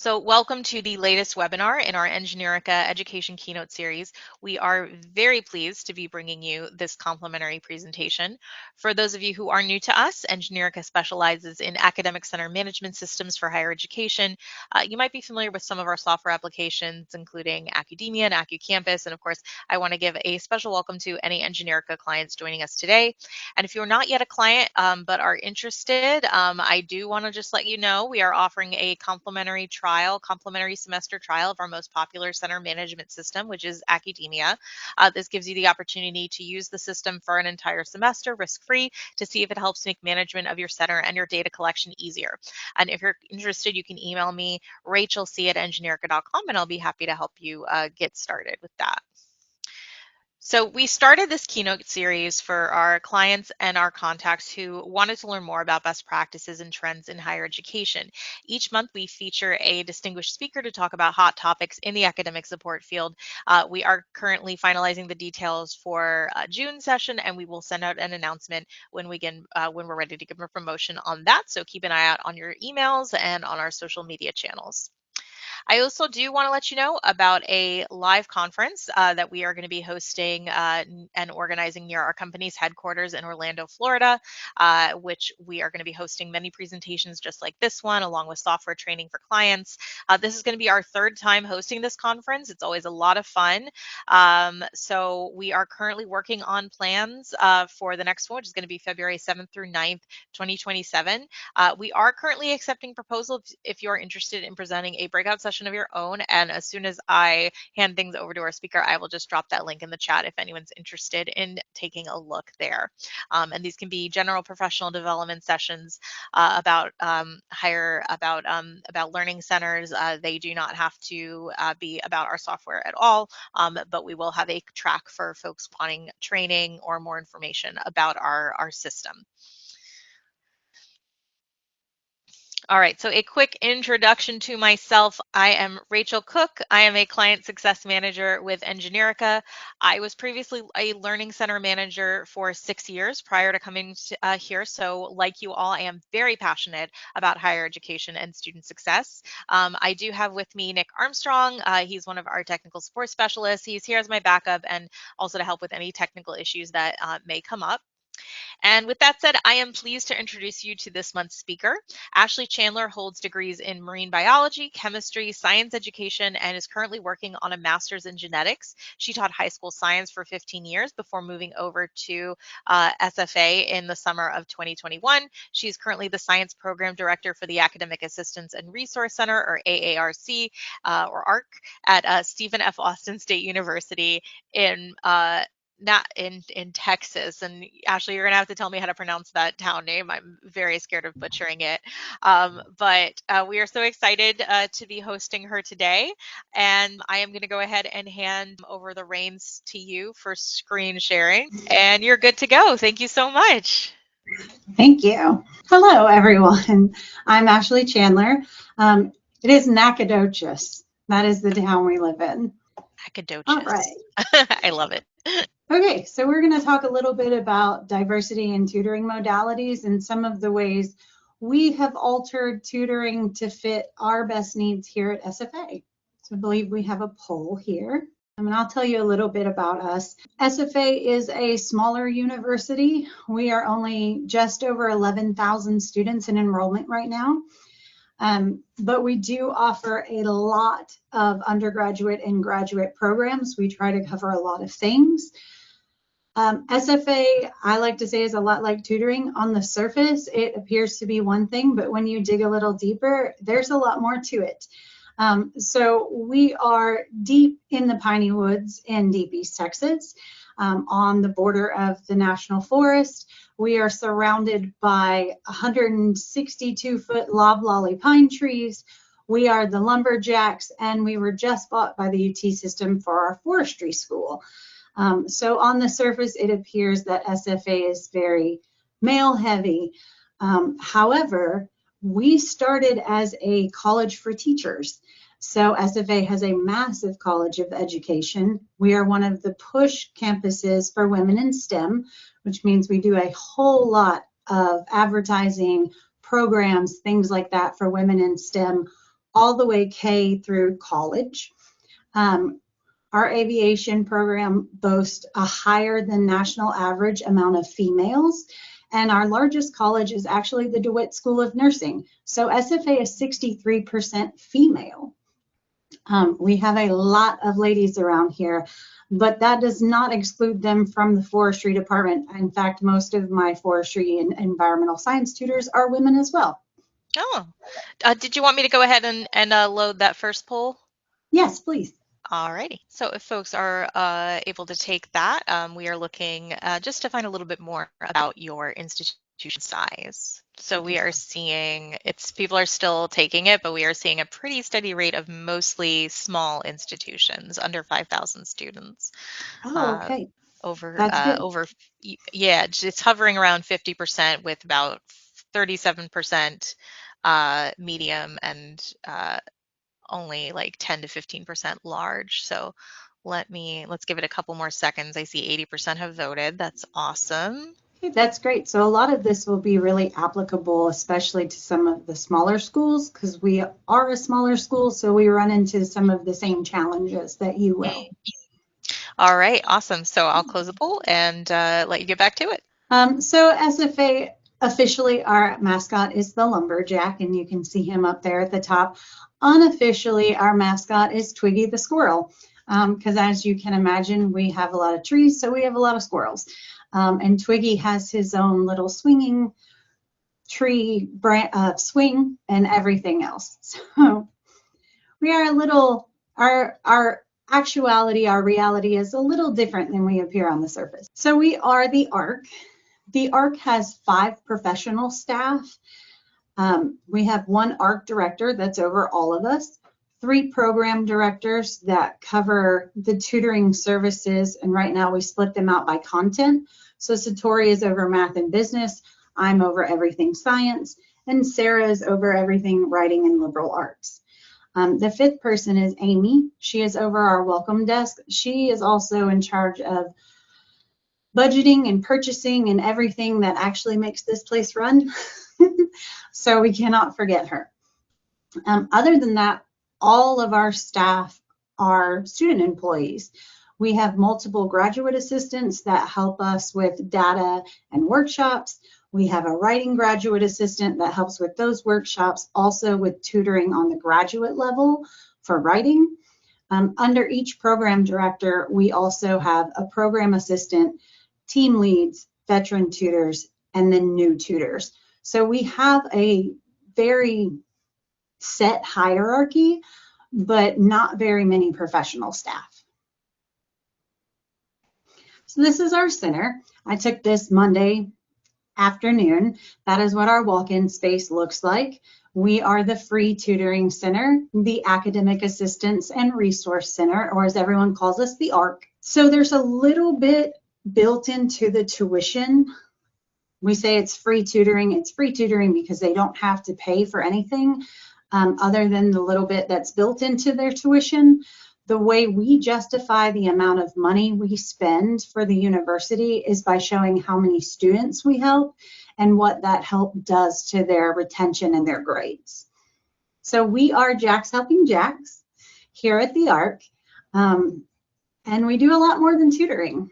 So welcome to the latest webinar in our Engineerica Education Keynote series. We are very pleased to be bringing you this complimentary presentation. For those of you who are new to us, Engineerica specializes in academic center management systems for higher education. You might be familiar with some of our software applications, including Academia and AccuCampus. And of course, I want to give a special welcome to any Engineerica clients joining us today. And if you're not yet a client but are interested, I do want to just let you know we are offering a complimentary semester trial of our most popular center management system, which is Academia. This gives you the opportunity to use the system for an entire semester risk-free to see if it helps make management of your center and your data collection easier. And if you're interested, you can email me, rachelc@engineerica.com, and I'll be happy to help you get started with that. So we started this keynote series for our clients and our contacts who wanted to learn more about best practices and trends in higher education. Each month we feature a distinguished speaker to talk about hot topics in the academic support field. We are currently finalizing the details for June session, and we will send out an announcement when we're ready to give a promotion on that. So keep an eye out on your emails and on our social media channels. I also do want to let you know about a live conference that we are going to be hosting and organizing near our company's headquarters in Orlando, Florida, which we are going to be hosting many presentations just like this one, along with software training for clients. This is going to be our third time hosting this conference. It's always a lot of fun. So we are currently working on plans for the next one, which is going to be February 7th through 9th, 2027. We are currently accepting proposals if you are interested in presenting a breakout session of your own, and as soon as I hand things over to our speaker, I will just drop that link in the chat if anyone's interested in taking a look there. And these can be general professional development sessions about learning centers. They do not have to be about our software at all, but we will have a track for folks wanting training or more information about our system. All right, so a quick introduction to myself. I am Rachel Cook. I am a client success manager with Engineerica. I was previously a learning center manager for 6 years prior to coming here. So like you all, I am very passionate about higher education and student success. I do have with me Nick Armstrong. He's one of our technical support specialists. He's here as my backup and also to help with any technical issues that may come up. And with that said, I am pleased to introduce you to this month's speaker. Ashley Chandler holds degrees in marine biology, chemistry, science education, and is currently working on a master's in genetics. She taught high school science for 15 years before moving over to SFA in the summer of 2021. She's currently the science program director for the Academic Assistance and Resource Center, or AARC, or ARC, at Stephen F. Austin State University in Texas. And Ashley, you're gonna have to tell me how to pronounce that town name. I'm very scared of butchering it. But we are so excited to be hosting her today. And I am gonna go ahead and hand over the reins to you for screen sharing. And you're good to go. Thank you so much. Thank you. Hello, everyone. I'm Ashley Chandler. It is Nacogdoches. That is the town we live in. Nacogdoches. All right. I love it. Okay, so we're going to talk a little bit about diversity in tutoring modalities and some of the ways we have altered tutoring to fit our best needs here at SFA. So I believe we have a poll here. And I'll tell you a little bit about us. SFA is a smaller university. We are only just over 11,000 students in enrollment right now. But we do offer a lot of undergraduate and graduate programs. We try to cover a lot of things. SFA, I like to say, is a lot like tutoring. On the surface, it appears to be one thing, but when you dig a little deeper, there's a lot more to it. So we are deep in the piney woods in Deep East Texas, on the border of the National Forest. We are surrounded by 162-foot loblolly pine trees. We are the lumberjacks, and we were just bought by the UT system for our forestry school. So on the surface, it appears that SFA is very male heavy. However, we started as a college for teachers. So SFA has a massive college of education. We are one of the push campuses for women in STEM, which means we do a whole lot of advertising, programs, things like that for women in STEM all the way K through college. Our aviation program boasts a higher than national average amount of females, and our largest college is actually the DeWitt School of Nursing. So SFA is 63% female. We have a lot of ladies around here, but that does not exclude them from the forestry department. In fact, most of my forestry and environmental science tutors are women as well. Oh, did you want me to go ahead and load that first poll? Yes, please. Alrighty. So if folks are able to take that, we are looking just to find a little bit more about your institution size. So we are seeing people are still taking it, but we are seeing a pretty steady rate of mostly small institutions, under 5,000 students. Oh, okay. Over That's good. yeah, it's hovering around 50% with about 37% medium and only like 10 to 15% large. So let's give it a couple more seconds. I see 80% have voted. That's awesome. Okay, that's great. So a lot of this will be really applicable, especially to some of the smaller schools, because we are a smaller school, so we run into some of the same challenges that you will. All right, awesome. So I'll close the poll and let you get back to it. So SFA, officially our mascot is the lumberjack, and you can see him up there at the top. Unofficially, our mascot is Twiggy the squirrel, because as you can imagine, we have a lot of trees, so we have a lot of squirrels. And Twiggy has his own little swinging tree swing and everything else. So we are a little, our actuality, our reality is a little different than we appear on the surface. So we are the AARC. The AARC has 5 professional staff. We have 1 AARC director that's over all of us, 3 program directors that cover the tutoring services, and right now we split them out by content. So Satori is over math and business, I'm over everything science, and Sarah is over everything writing and liberal arts. The 5th person is Amy. She is over our welcome desk. She is also in charge of budgeting and purchasing and everything that actually makes this place run. So we cannot forget her. Other than that, all of our staff are student employees. We have multiple graduate assistants that help us with data and workshops. We have a writing graduate assistant that helps with those workshops, also with tutoring on the graduate level for writing. Under each program director, we also have a program assistant, team leads, veteran tutors, and then new tutors. So we have a very set hierarchy, but not very many professional staff. So this is our center. I took this Monday afternoon. That is what our walk-in space looks like. We are the free tutoring center, the academic assistance and resource center, or as everyone calls us, the AARC. So there's a little bit built into the tuition. We say it's free tutoring. It's free tutoring because they don't have to pay for anything other than the little bit that's built into their tuition. The way we justify the amount of money we spend for the university is by showing how many students we help and what that help does to their retention and their grades. So we are Jacks Helping Jacks here at the AARC, and we do a lot more than tutoring.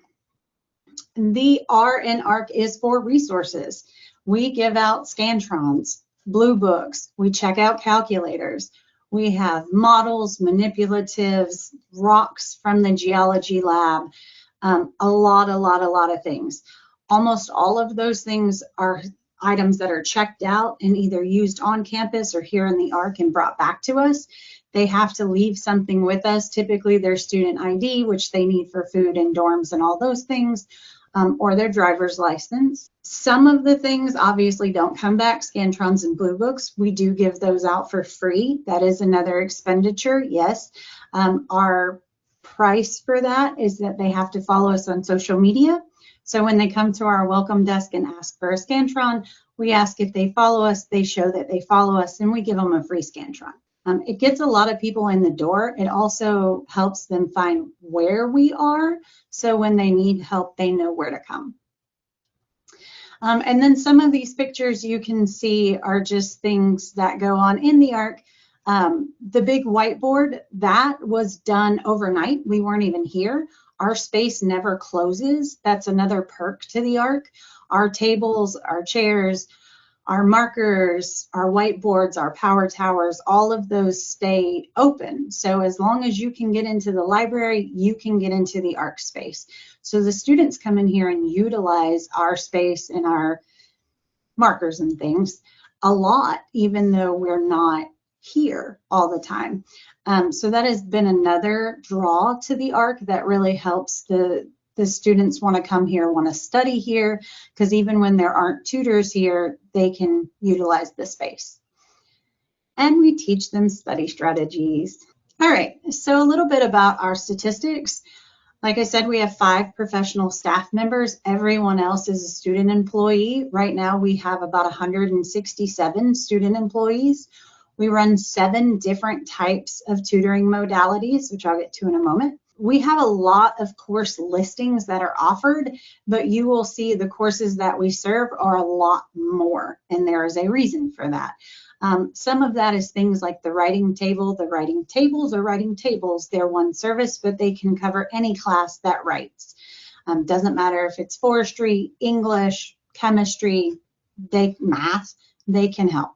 The R in AARC is for resources. We give out Scantrons, Blue Books, we check out calculators. We have models, manipulatives, rocks from the geology lab, a lot of things. Almost all of those things are items that are checked out and either used on campus or here in the AARC and brought back to us. They have to leave something with us, typically their student ID, which they need for food and dorms and all those things, or their driver's license. Some of the things obviously don't come back, Scantrons and Blue Books. We do give those out for free. That is another expenditure, yes. Our price for that is that they have to follow us on social media. So when they come to our welcome desk and ask for a Scantron, we ask if they follow us, they show that they follow us, and we give them a free Scantron. It gets a lot of people in the door. It also helps them find where we are, so when they need help, they know where to come. And then some of these pictures you can see are just things that go on in the AARC. The big whiteboard, that was done overnight. We weren't even here. Our space never closes. That's another perk to the ARC. Our tables, our chairs, our markers, our whiteboards, our power towers, all of those stay open. So as long as you can get into the library, you can get into the ARC space. So the students come in here and utilize our space and our markers and things a lot, even though we're not here all the time. So that has been another draw to the ARC that really helps the students want to come here, want to study here, because even when there aren't tutors here, they can utilize the space. And we teach them study strategies. All right, so a little bit about our statistics. Like I said, we have 5 professional staff members. Everyone else is a student employee. Right now, we have about 167 student employees. We run 7 different types of tutoring modalities, which I'll get to in a moment. We have a lot of course listings that are offered, but you will see the courses that we serve are a lot more, and there is a reason for that. Some of that is things like the writing table. The writing tables are writing tables. They're one service, but they can cover any class that writes. Doesn't matter if it's forestry, English, chemistry, math, they can help.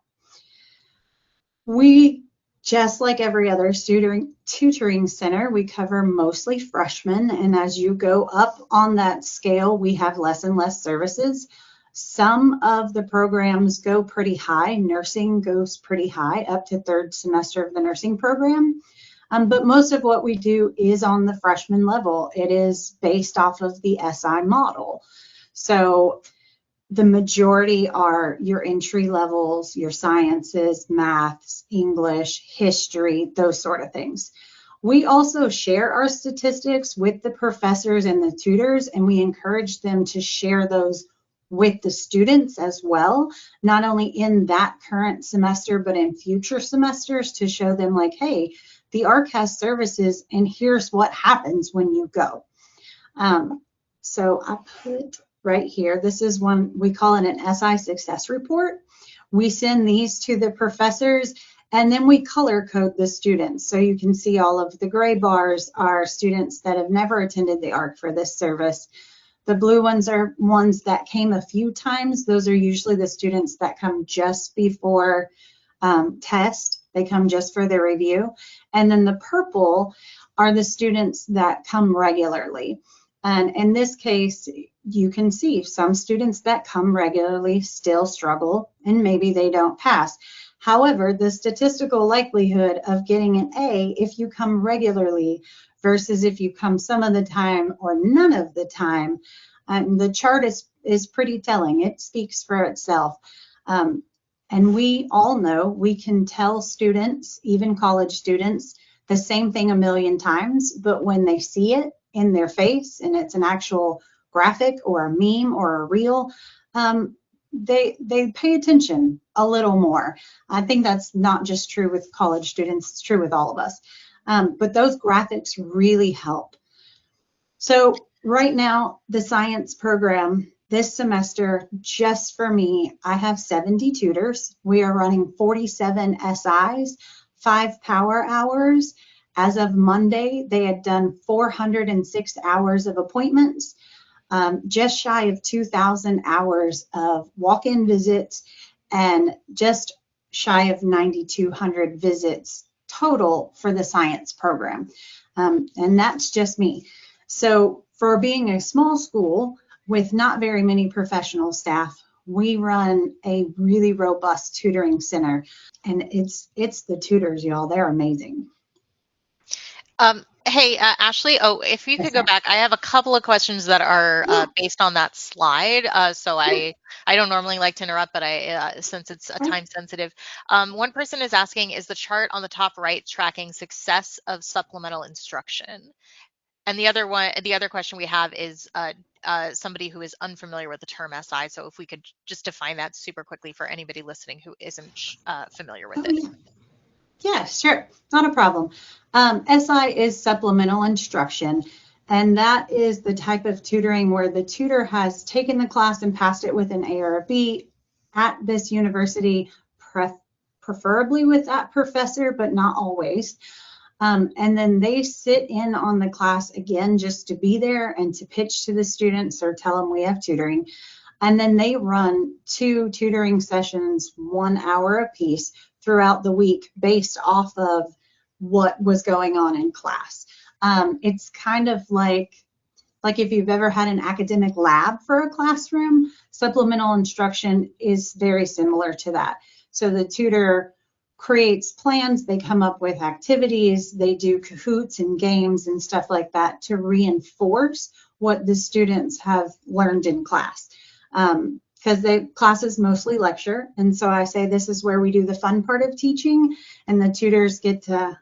We, just like every other tutoring center, we cover mostly freshmen, and as you go up on that scale, we have less and less services. Some of the programs go pretty high. Nursing goes pretty high, up to 3rd semester of the nursing program. But most of what we do is on the freshman level. It is based off of the SI model. So the majority are your entry levels, your sciences, maths, English, history, those sort of things. We also share our statistics with the professors and the tutors, and we encourage them to share those with the students as well, not only in that current semester, but in future semesters, to show them like, hey, the ARC has services and here's what happens when you go. So I put right here, this is one, we call it an SI success report. We send these to the professors, and then we color code the students. So you can see all of the gray bars are students that have never attended the ARC for this service. The blue ones are ones that came a few times. Those are usually the students that come just before test. They come just for their review. And then the purple are the students that come regularly. And in this case, you can see some students that come regularly still struggle, and maybe they don't pass. However, the statistical likelihood of getting an A if you come regularly versus if you come some of the time or none of the time, the chart is pretty telling. It speaks for itself. And we all know we can tell students, even college students, the same thing a million times, but when they see it in their face and it's an actual graphic or a meme or a reel, they pay attention a little more. I think that's not just true with college students, it's true with all of us. But those graphics really help. So right now, the science program this semester, just for me, I have 70 tutors. We are running 47 SIs, 5 power hours. As of Monday, they had done 406 hours of appointments, just shy of 2,000 hours of walk-in visits, and just shy of 9,200 visits total for the science program. And that's just me. So for being a small school with not very many professional staff, we run a really robust tutoring center, and it's the tutors, y'all. They're amazing. Hey, Ashley, if you could Yes, go ma'am. back, I have a couple of questions that are Yeah. based on that slide. So Yeah. I don't normally like to interrupt, but since it's a time sensitive, one person is asking, is the chart on the top right tracking success of supplemental instruction? And the other question we have is somebody who is unfamiliar with the term SI. So if we could just define that super quickly for anybody listening who isn't familiar with Oh, it. yeah. Yeah, sure. Not a problem. SI is supplemental instruction, and that is the type of tutoring where the tutor has taken the class and passed it with an A or a B at this university, preferably with that professor, but not always. And then they sit in on the class again just to be there and to pitch to the students or tell them we have tutoring. And then they run 2 tutoring sessions, 1 hour apiece throughout the week based off of what was going on in class. It's kind of like if you've ever had an academic lab for a classroom, supplemental instruction is very similar to that. So the tutor creates plans, they come up with activities, they do Kahoots and games and stuff like that to reinforce what the students have learned in class. Because the class is mostly lecture, and so I say this is where we do the fun part of teaching, and the tutors get to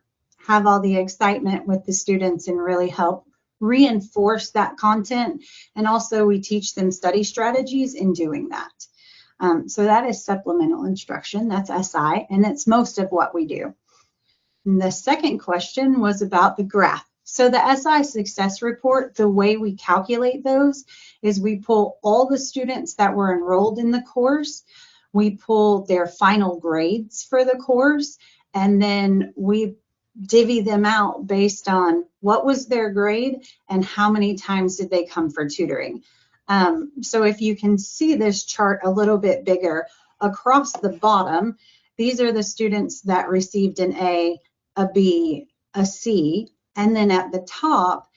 have all the excitement with the students and really help reinforce that content. And also we teach them study strategies in doing that. So that is supplemental instruction, that's SI, and it's most of what we do. And the second question was about the graph. So the SI success report, the way we calculate those is we pull all the students that were enrolled in the course, we pull their final grades for the course, and then we divvy them out based on what was their grade and how many times did they come for tutoring. So if you can see this chart a little bit bigger, across the bottom, these are the students that received an A, a B, a C, and then at the top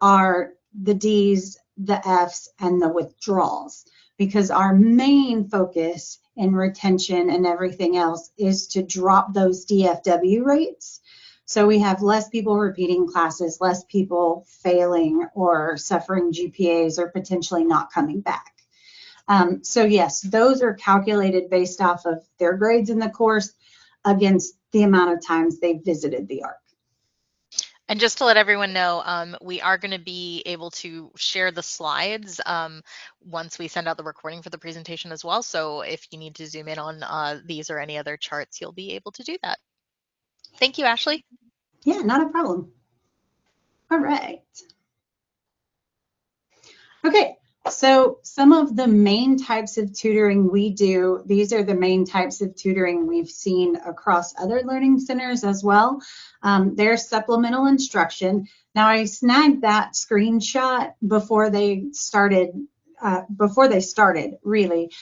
are the D's, the F's, and the withdrawals, because our main focus in retention and everything else is to drop those DFW rates. So we have less people repeating classes, less people failing or suffering GPAs or potentially not coming back. So yes, those are calculated based off of their grades in the course against the amount of times they visited the ARC. And just to let everyone know, we are going to be able to share the slides once we send out the recording for the presentation as well. So if you need to zoom in on these or any other charts, you'll be able to do that. Thank you, Ashley. Yeah, not a problem. All right. Okay, so some of the main types of tutoring we do, these are the main types of tutoring we've seen across other learning centers as well. There's supplemental instruction. Now I snagged that screenshot before they started, really.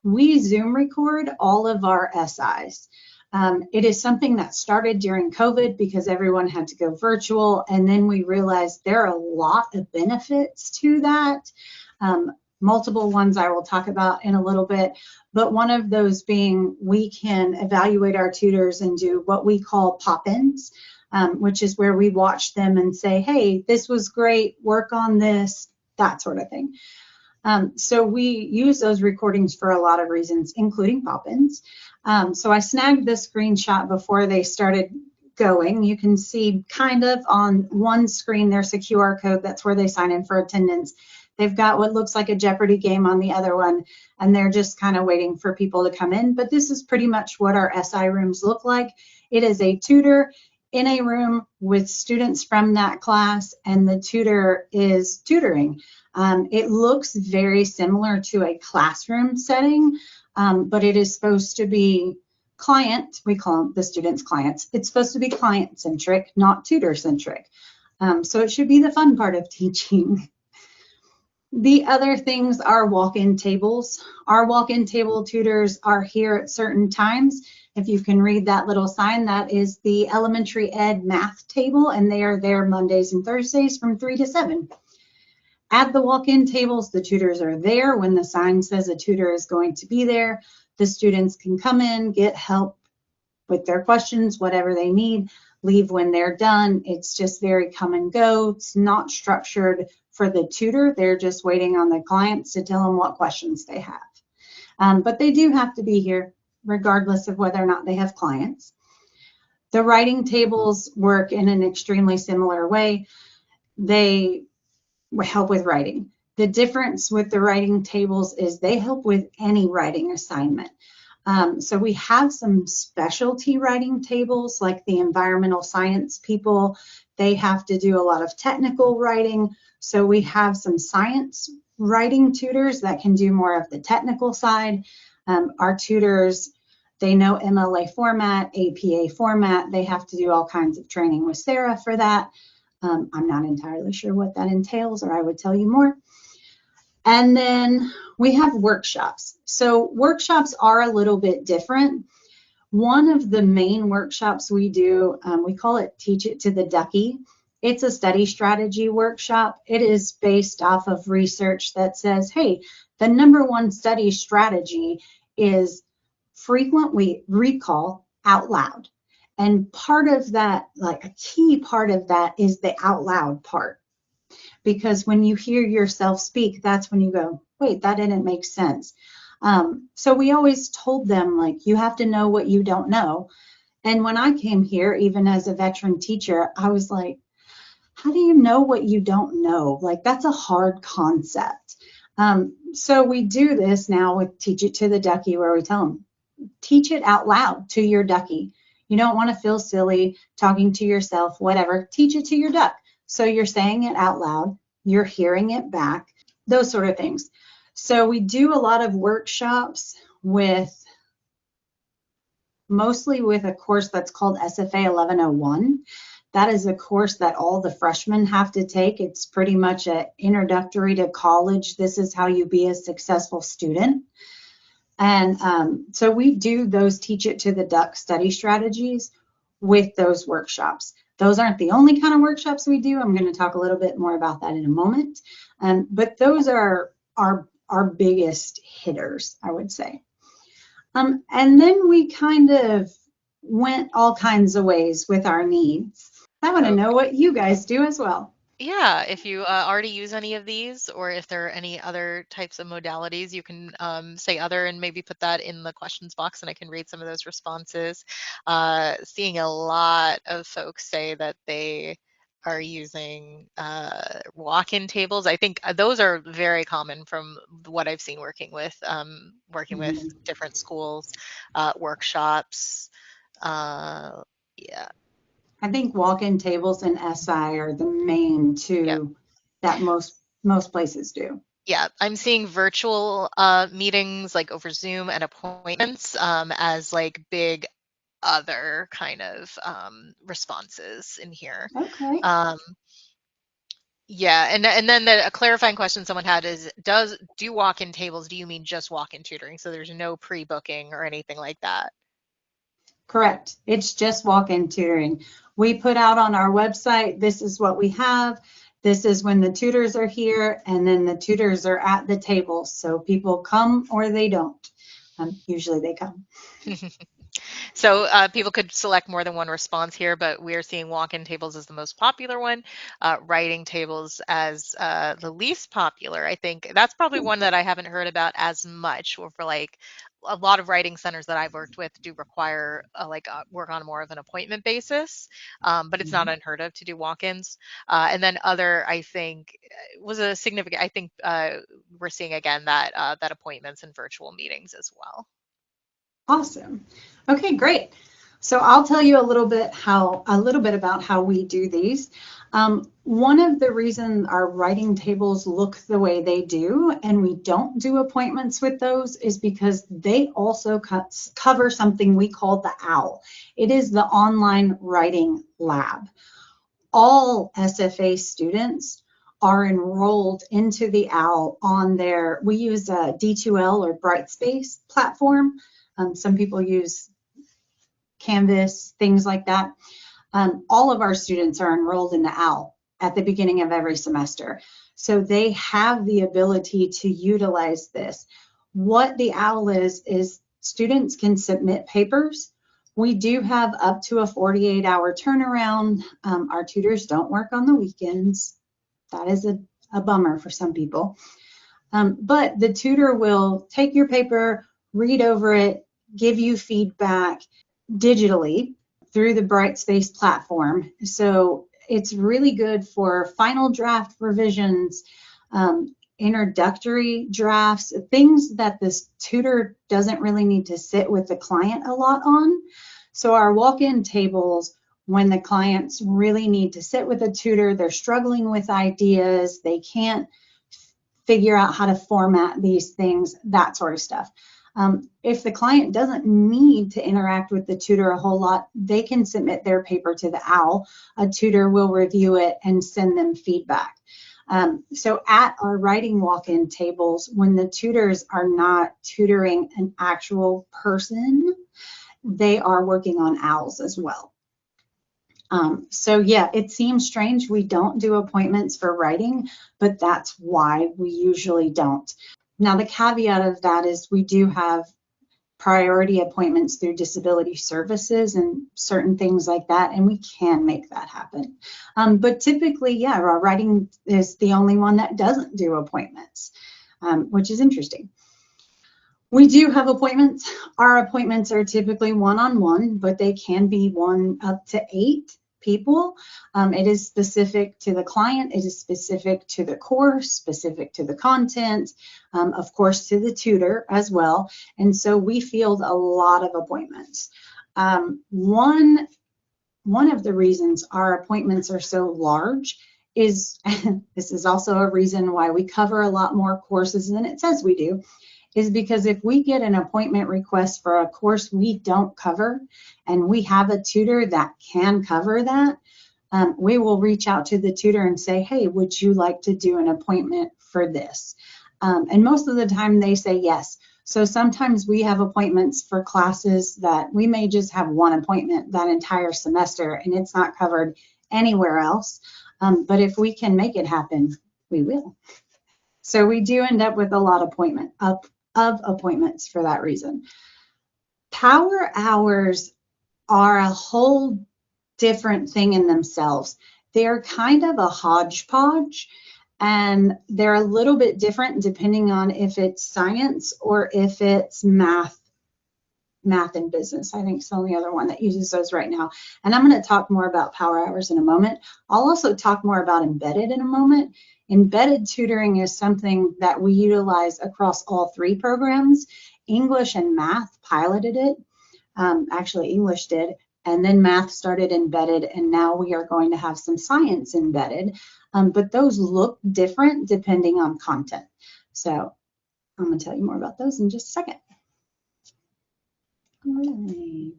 We Zoom record all of our SIs. It is something that started during COVID because everyone had to go virtual, and then we realized there are a lot of benefits to that. Multiple ones I will talk about in a little bit, but one of those being we can evaluate our tutors and do what we call pop-ins, which is where we watch them and say, hey, this was great, work on this, that sort of thing. So we use those recordings for a lot of reasons, including pop-ins. So I snagged this screenshot before they started going. You can see kind of on one screen, there's a QR code. That's where they sign in for attendance. They've got what looks like a Jeopardy game on the other one, and they're just kind of waiting for people to come in. But this is pretty much what our SI rooms look like. It is a tutor in a room with students from that class, and the tutor is tutoring. It looks very similar to a classroom setting, but it is supposed to be client, we call the students clients. It's supposed to be client-centric, not tutor-centric. So it should be the fun part of teaching. The other things are walk-in tables. Our walk-in table tutors are here at certain times. If you can read that little sign, that is the elementary ed math table, and they are there Mondays and Thursdays from 3 to 7. At the walk-in tables, the tutors are there. When the sign says a tutor is going to be there, the students can come in, get help with their questions, whatever they need, leave when they're done. It's just very come and go. It's not structured for the tutor. They're just waiting on the clients to tell them what questions they have. But they do have to be here regardless of whether or not they have clients. The writing tables work in an extremely similar way. They help with writing. The difference with the writing tables is they help with any writing assignment. So we have some specialty writing tables, like the environmental science people. They have to do a lot of technical writing. So we have some science writing tutors that can do more of the technical side. Our tutors They know MLA format, APA format. They have to do all kinds of training with Sarah for that. I'm not entirely sure what that entails, or I would tell you more. And then we have workshops. So workshops are a little bit different. One of the main workshops we do, we call it Teach It to the Ducky. It's a study strategy workshop. It is based off of research that says, hey, the #1 study strategy is frequent recall out loud. And part of that, like a key part of that, is the out loud part. Because when you hear yourself speak, that's when you go, wait, that didn't make sense. So we always told them, like, you have to know what you don't know. And when I came here, even as a veteran teacher, I was like, how do you know what you don't know? Like, that's a hard concept. So we do this now with Teach It to the Ducky, where we tell them, teach it out loud to your ducky. You don't want to feel silly talking to yourself, whatever. Teach it to your duck. So you're saying it out loud, you're hearing it back, those sort of things. So we do a lot of workshops mostly with a course that's called SFA 1101. That is a course that all the freshmen have to take. It's pretty much an introductory to college. This is how you be a successful student. And so we do those Teach It to the Duck study strategies with those workshops. Those aren't the only kind of workshops we do. I'm going to talk a little bit more about that in a moment. But those are our biggest hitters, I would say. And then we kind of went all kinds of ways with our needs. I want to know what you guys do as well. Yeah, if you already use any of these, or if there are any other types of modalities, you can say other and maybe put that in the questions box and I can read some of those responses. Seeing a lot of folks say that they are using walk-in tables. I think those are very common from what I've seen working with different schools, workshops. Yeah. I think walk-in tables and SI are the main Yep. two that most places do. Yeah, I'm seeing virtual meetings like over Zoom and appointments as like big other kind of responses in here. Okay. Um, yeah, and then a clarifying question someone had is, do walk-in tables, do you mean just walk-in tutoring? So there's no pre-booking or anything like that? Correct. It's just walk-in tutoring. We put out on our website, this is what we have. This is when the tutors are here, and then the tutors are at the table. So people come or they don't. Usually they come. So people could select more than one response here, but we're seeing walk-in tables as the most popular one, writing tables as the least popular. I think that's probably one that I haven't heard about as much. Or for like a lot of writing centers that I've worked with do require work on more of an appointment basis, but it's not unheard of to do walk-ins. And then other, I think, was a significant. I think we're seeing again that that appointments and virtual meetings as well. Awesome. Okay, great. So I'll tell you a little bit about how we do these. One of the reasons our writing tables look the way they do, and we don't do appointments with those, is because they also cover something we call the OWL. It is the online writing lab. All SFA students are enrolled into the OWL on we use a D2L or Brightspace platform. Some people use Canvas, things like that. All of our students are enrolled in the OWL at the beginning of every semester. So they have the ability to utilize this. What the OWL is students can submit papers. We do have up to a 48-hour turnaround. Our tutors don't work on the weekends. That is a bummer for some people. But the tutor will take your paper, read over it, give you feedback digitally through the Brightspace platform. So it's really good for final draft revisions, introductory drafts, things that this tutor doesn't really need to sit with the client a lot on. So our walk-in tables, when the clients really need to sit with a tutor, they're struggling with ideas, they can't figure out how to format these things, that sort of stuff. If the client doesn't need to interact with the tutor a whole lot, they can submit their paper to the OWL. A tutor will review it and send them feedback. So at our writing walk-in tables, when the tutors are not tutoring an actual person, they are working on OWLs as well. So yeah, it seems strange we don't do appointments for writing, but that's why we usually don't. Now, the caveat of that is we do have priority appointments through disability services and certain things like that, and we can make that happen. But typically, yeah, our writing is the only one that doesn't do appointments, which is interesting. We do have appointments. Our appointments are typically one-on-one, but they can be 1 up to 8 people. It is specific to the client. It is specific to the course, specific to the content, of course, to the tutor as well. And so we field a lot of appointments. One of the reasons our appointments are so large is, this is also a reason why we cover a lot more courses than it says we do, is because if we get an appointment request for a course we don't cover and we have a tutor that can cover that, we will reach out to the tutor and say, hey, would you like to do an appointment for this? And most of the time they say yes. So sometimes we have appointments for classes that we may just have one appointment that entire semester and it's not covered anywhere else. But if we can make it happen, we will. So we do end up with a lot of appointments for that reason. Power hours are a whole different thing in themselves. They're kind of a hodgepodge, and they're a little bit different depending on if it's science or if it's math and business. I think it's the only other one that uses those right now. And I'm going to talk more about power hours in a moment. I'll also talk more about embedded in a moment. Embedded tutoring is something that we utilize across all 3 programs. English and math piloted it. Actually, English did. And then math started embedded, and now we are going to have some science embedded. But those look different depending on content. So I'm going to tell you more about those in just a second. All right.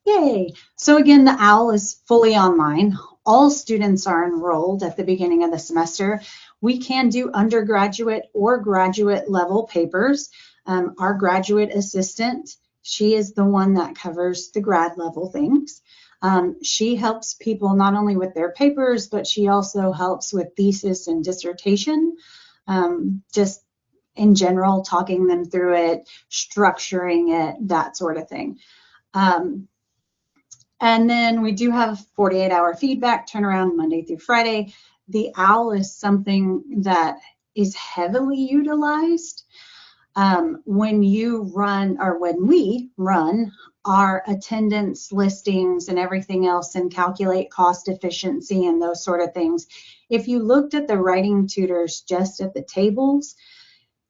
Yay. So again, the OWL is fully online. All students are enrolled at the beginning of the semester. We can do undergraduate or graduate level papers. Our graduate assistant, she is the one that covers the grad level things. She helps people not only with their papers, but she also helps with thesis and dissertation, just in general, talking them through it, structuring it, that sort of thing. And then we do have 48-hour feedback turnaround Monday through Friday. The OWL is something that is heavily utilized when you run, or when we run our attendance listings and everything else and calculate cost efficiency and those sort of things. If you looked at the writing tutors just at the tables,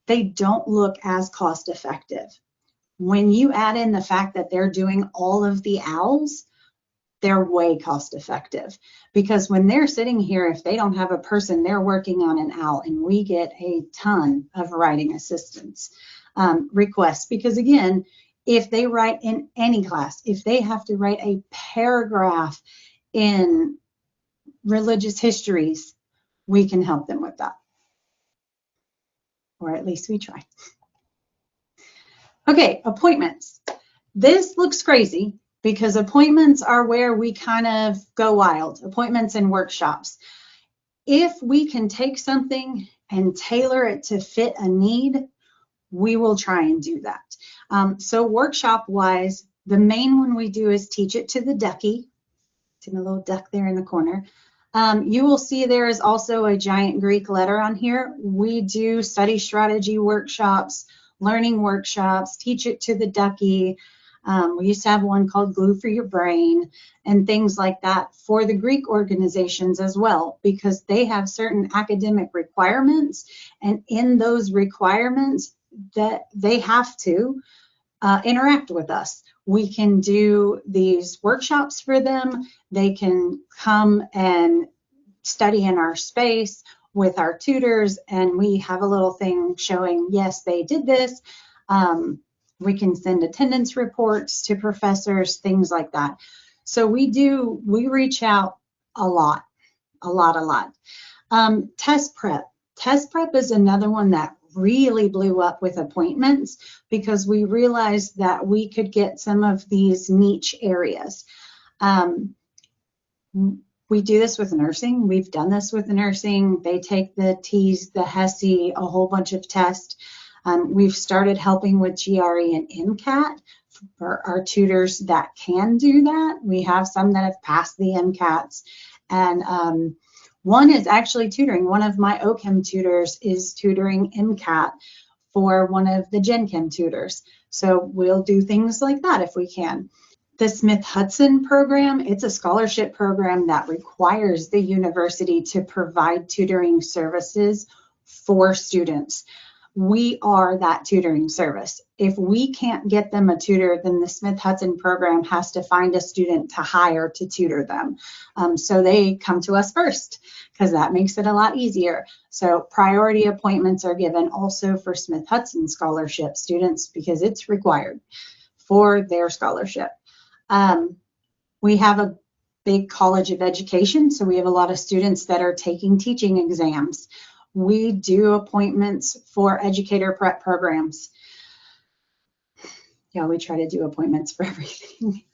they don't look as cost effective. When you add in the fact that they're doing all of the OWLs, they're way cost effective, because when they're sitting here, if they don't have a person, they're working on an OWL, and we get a ton of writing assistance requests. Because again, if they write in any class, if they have to write a paragraph in religious histories, we can help them with that, or at least we try. Okay, appointments. This looks crazy, because appointments are where we kind of go wild, appointments and workshops. If we can take something and tailor it to fit a need, we will try and do that. So workshop-wise, the main one we do is teach it to the ducky. It's in a little duck there in the corner. You will see there is also a giant Greek letter on here. We do study strategy workshops, learning workshops, teach it to the ducky. We used to have one called Glue for Your Brain and things like that for the Greek organizations as well, because they have certain academic requirements, and in those requirements that they have to interact with us. We can do these workshops for them. They can come and study in our space with our tutors, and we have a little thing showing, yes, they did this. We can send attendance reports to professors, things like that. So we reach out a lot. Test prep. Test prep is another one that really blew up with appointments because we realized that we could get some of these niche areas. We do this with nursing. We've done this with nursing. They take the TEAS, the HESI, a whole bunch of tests. We've started helping with GRE and MCAT for our tutors that can do that. We have some that have passed the MCATs, and one is actually tutoring. One of my OChem tutors is tutoring MCAT for one of the Gen Chem tutors. So we'll do things like that if we can. The Smith-Hudson program, it's a scholarship program that requires the university to provide tutoring services for students. We are that tutoring service. If we can't get them a tutor, then the Smith-Hudson program has to find a student to hire to tutor them. So they come to us first because that makes it a lot easier. So priority appointments are given also for Smith-Hudson scholarship students because it's required for their scholarship. We have a big college of education, so we have a lot of students that are taking teaching exams. We do appointments for educator prep programs. Yeah, we try to do appointments for everything.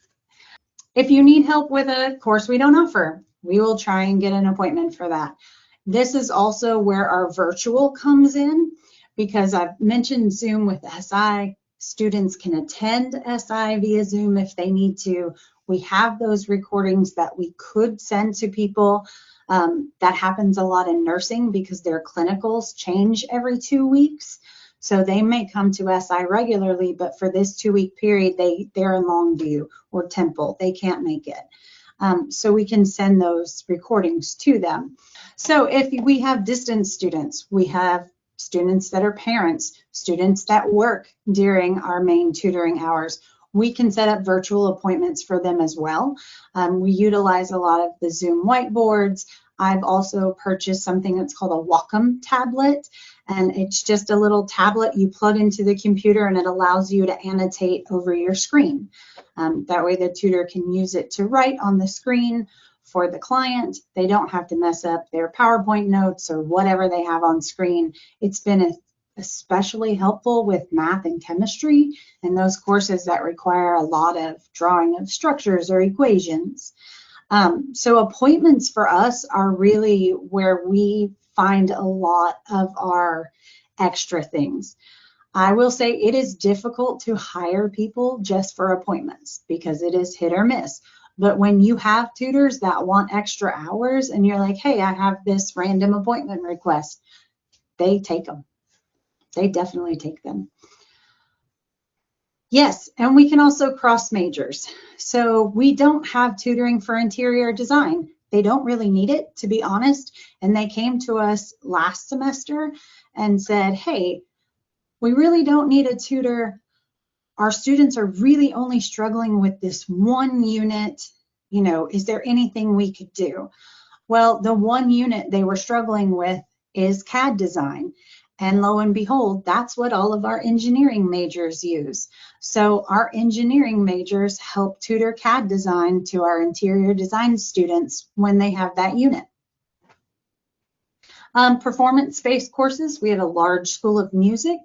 If you need help with a course we don't offer, we will try and get an appointment for that. This is also where our virtual comes in because I've mentioned Zoom with SI. Students can attend SI via Zoom if they need to. We have those recordings that we could send to people. That happens a lot in nursing because their clinicals change every 2 weeks. So they may come to SI regularly, but for this 2-week period, they're in Longview or Temple. They can't make it. So we can send those recordings to them. So if we have distance students, we have students that are parents, students that work during our main tutoring hours, we can set up virtual appointments for them as well. We utilize a lot of the Zoom whiteboards. I've also purchased something that's called a Wacom tablet, and it's just a little tablet you plug into the computer and it allows you to annotate over your screen. That way the tutor can use it to write on the screen for the client. They don't have to mess up their PowerPoint notes or whatever they have on screen. It's been especially helpful with math and chemistry and those courses that require a lot of drawing of structures or equations. So appointments for us are really where we find a lot of our extra things. I will say it is difficult to hire people just for appointments because it is hit or miss. But when you have tutors that want extra hours and you're like, hey, I have this random appointment request, they take them. They definitely take them. Yes, and we can also cross majors. So we don't have tutoring for interior design. They don't really need it, to be honest. And they came to us last semester and said, hey, we really don't need a tutor. Our students are really only struggling with this one unit. You know, is there anything we could do? Well, the one unit they were struggling with is CAD design. And lo and behold, that's what all of our engineering majors use. So our engineering majors help tutor CAD design to our interior design students when they have that unit. Performance-based courses, we have a large school of music.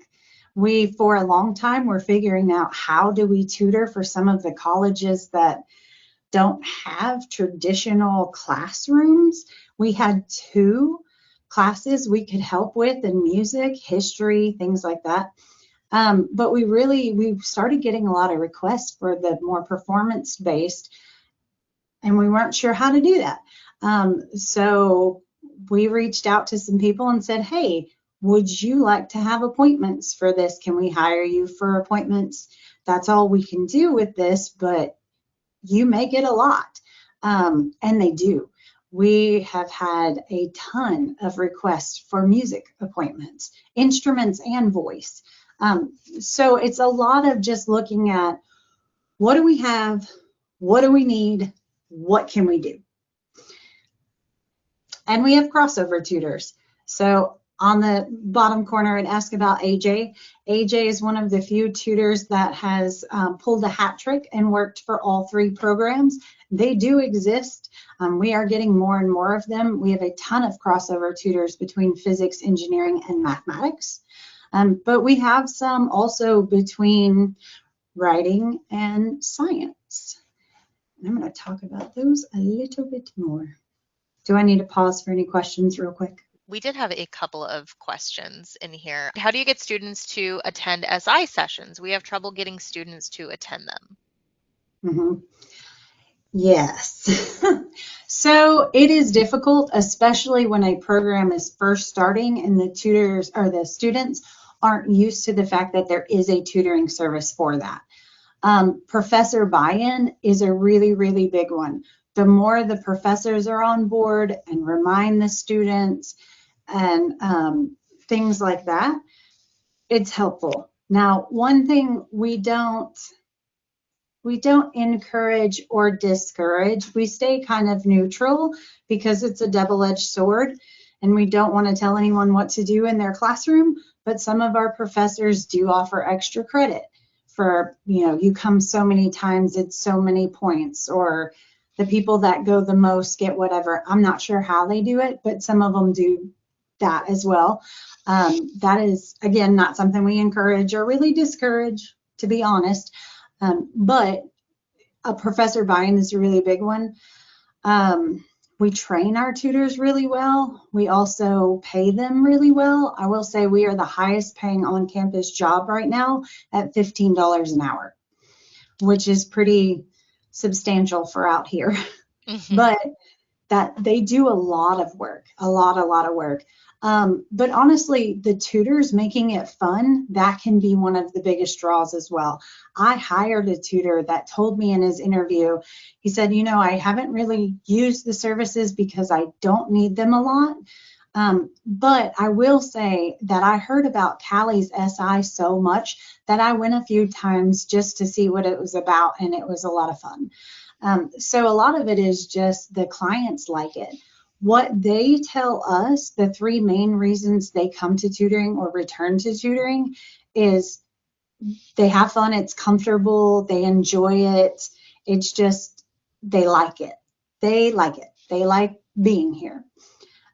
For a long time, we're figuring out how do we tutor for some of the colleges that don't have traditional classrooms. We had 2 classes we could help with in music, history, things like that. But we started getting a lot of requests for the more performance-based, and we weren't sure how to do that. So we reached out to some people and said, hey, would you like to have appointments for this? Can we hire you for appointments? That's all we can do with this, but you may get a lot. And they do. We have had a ton of requests for music appointments, instruments and voice. So it's a lot of just looking at what do we have, what do we need, what can we do? And we have crossover tutors. So on the bottom corner and ask about AJ. AJ is one of the few tutors that has pulled a hat trick and worked for all 3 programs. They do exist. We are getting more and more of them. We have a ton of crossover tutors between physics, engineering, and mathematics. But we have some also between writing and science. And I'm going to talk about those a little bit more. Do I need to pause for any questions real quick? We did have a couple of questions in here. How do you get students to attend SI sessions? We have trouble getting students to attend them. Mm-hmm. Yes. So it is difficult, especially when a program is first starting and the tutors or the students aren't used to the fact that there is a tutoring service for that. Professor buy-in is a really, really big one. The more the professors are on board and remind the students and things like that, it's helpful. Now, one thing we don't encourage or discourage. We stay kind of neutral because it's a double-edged sword and we don't want to tell anyone what to do in their classroom, but some of our professors do offer extra credit for, you come so many times, it's so many points, or the people that go the most get whatever. I'm not sure how they do it, but some of them do that as well. That is, again, not something we encourage or really discourage, to be honest. But a professor buy-in is a really big one. We train our tutors really well. We also pay them really well. I will say we are the highest paying on-campus job right now at $15 an hour, which is pretty substantial for out here. Mm-hmm. But that they do a lot of work, a lot of work. But honestly, the tutors making it fun, that can be one of the biggest draws as well. I hired a tutor that told me in his interview, he said, I haven't really used the services because I don't need them a lot. But I will say that I heard about Callie's SI so much that I went a few times just to see what it was about, and it was a lot of fun. So a lot of it is just the clients like it. What they tell us, the 3 main reasons they come to tutoring or return to tutoring is they have fun, it's comfortable, they enjoy it. It's just, they like it. They like it. They like being here.